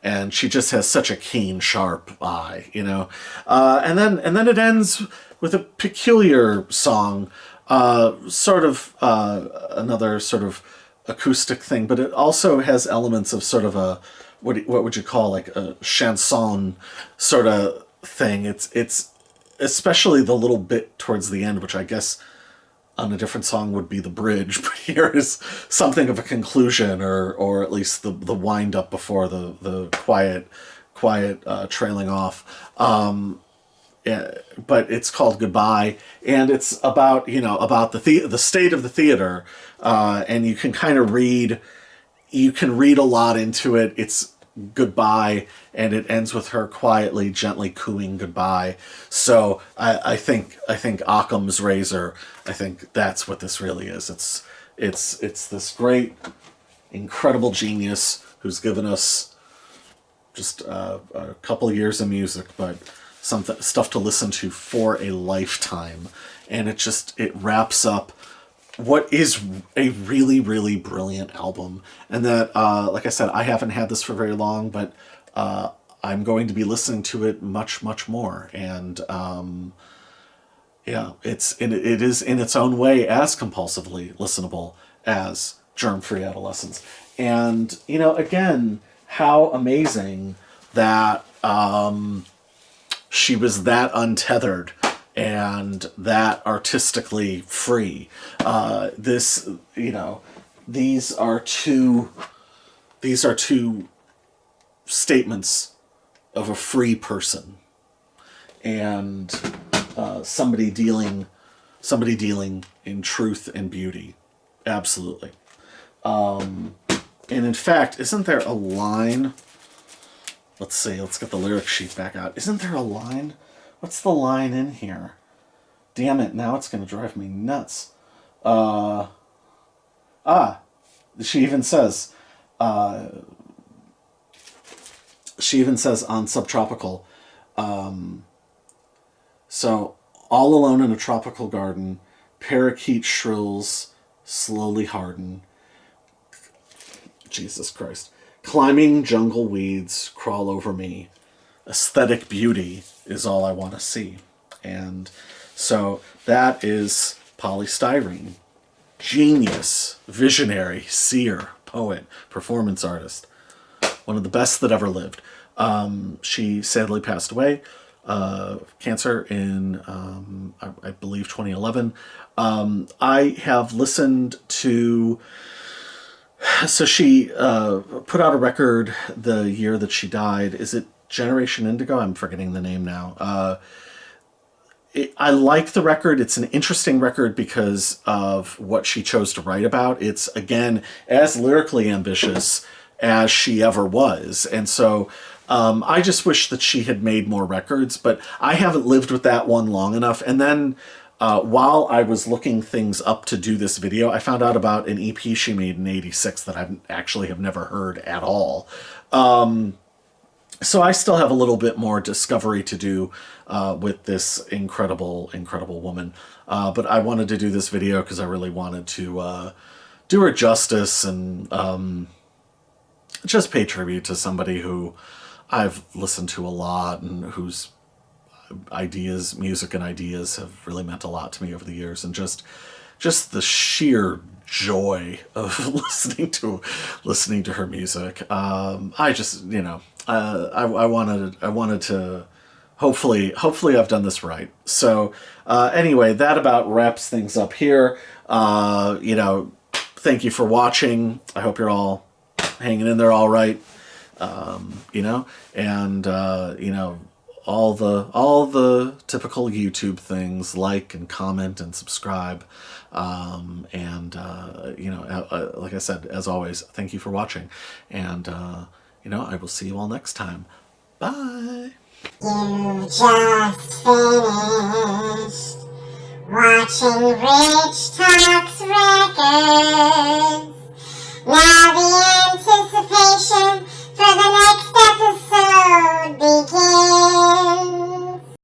And she just has such a keen, sharp eye, you know. And then it ends with a peculiar song. Sort of another sort of acoustic thing, but it also has elements of sort of a what would you call, like a chanson sort of thing. It's especially the little bit towards the end, which I guess on a different song would be the bridge, but here is something of a conclusion, or at least the wind up before the quiet trailing off. Yeah, but it's called Goodbye, and it's about, you know, about the state of the theater, and you can kind of read a lot into it. It's goodbye, and it ends with her quietly, gently cooing goodbye. So I think Occam's razor. I think that's what this really is. It's this great, incredible genius who's given us just a couple of years of music, but some stuff to listen to for a lifetime. And it wraps up what is a really, really brilliant album. And that, like I said, I haven't had this for very long, but I'm going to be listening to it much, much more. And yeah, it is in its own way as compulsively listenable as Germ Free Adolescence. And, you know, again, how amazing that she was that untethered and that artistically free. This, you know, these are two statements of a free person, and somebody dealing in truth and beauty. Absolutely. And in fact, isn't there a line? Let's see, let's get the lyric sheet back out. Isn't there a line? What's the line in here? Damn it, now it's going to drive me nuts. She even says on Subtropical, so, all alone in a tropical garden, parakeet shrills slowly harden. Jesus Christ. Climbing jungle weeds crawl over me. Aesthetic beauty is all I want to see. And so that is Poly Styrene. Genius, visionary, seer, poet, performance artist. One of the best that ever lived. She sadly passed away. Cancer in, I believe, 2011. I have listened to... So she put out a record the year that she died. Is it Generation Indigo? I'm forgetting the name now. I like the record. It's an interesting record because of what she chose to write about. It's, again, as lyrically ambitious as she ever was. And so I just wish that she had made more records, but I haven't lived with that one long enough. And then while I was looking things up to do this video, I found out about an EP she made in '86 that I actually have never heard at all. So I still have a little bit more discovery to do with this incredible, incredible woman. But I wanted to do this video because I really wanted to do her justice and just pay tribute to somebody who I've listened to a lot and whose ideas, music and ideas, have really meant a lot to me over the years. And just the sheer joy of listening to her music. I just, you know, I wanted to hopefully I've done this right. So anyway, that about wraps things up here. You know, thank you for watching. I hope you're all hanging in there all right. You know, and you know, all the typical YouTube things, like and comment and subscribe. And you know, like I said, as always, thank you for watching. And you know, I will see you all next time. Bye. You just finished watching Rich Talks Records. Now the anticipation for the next episode begins.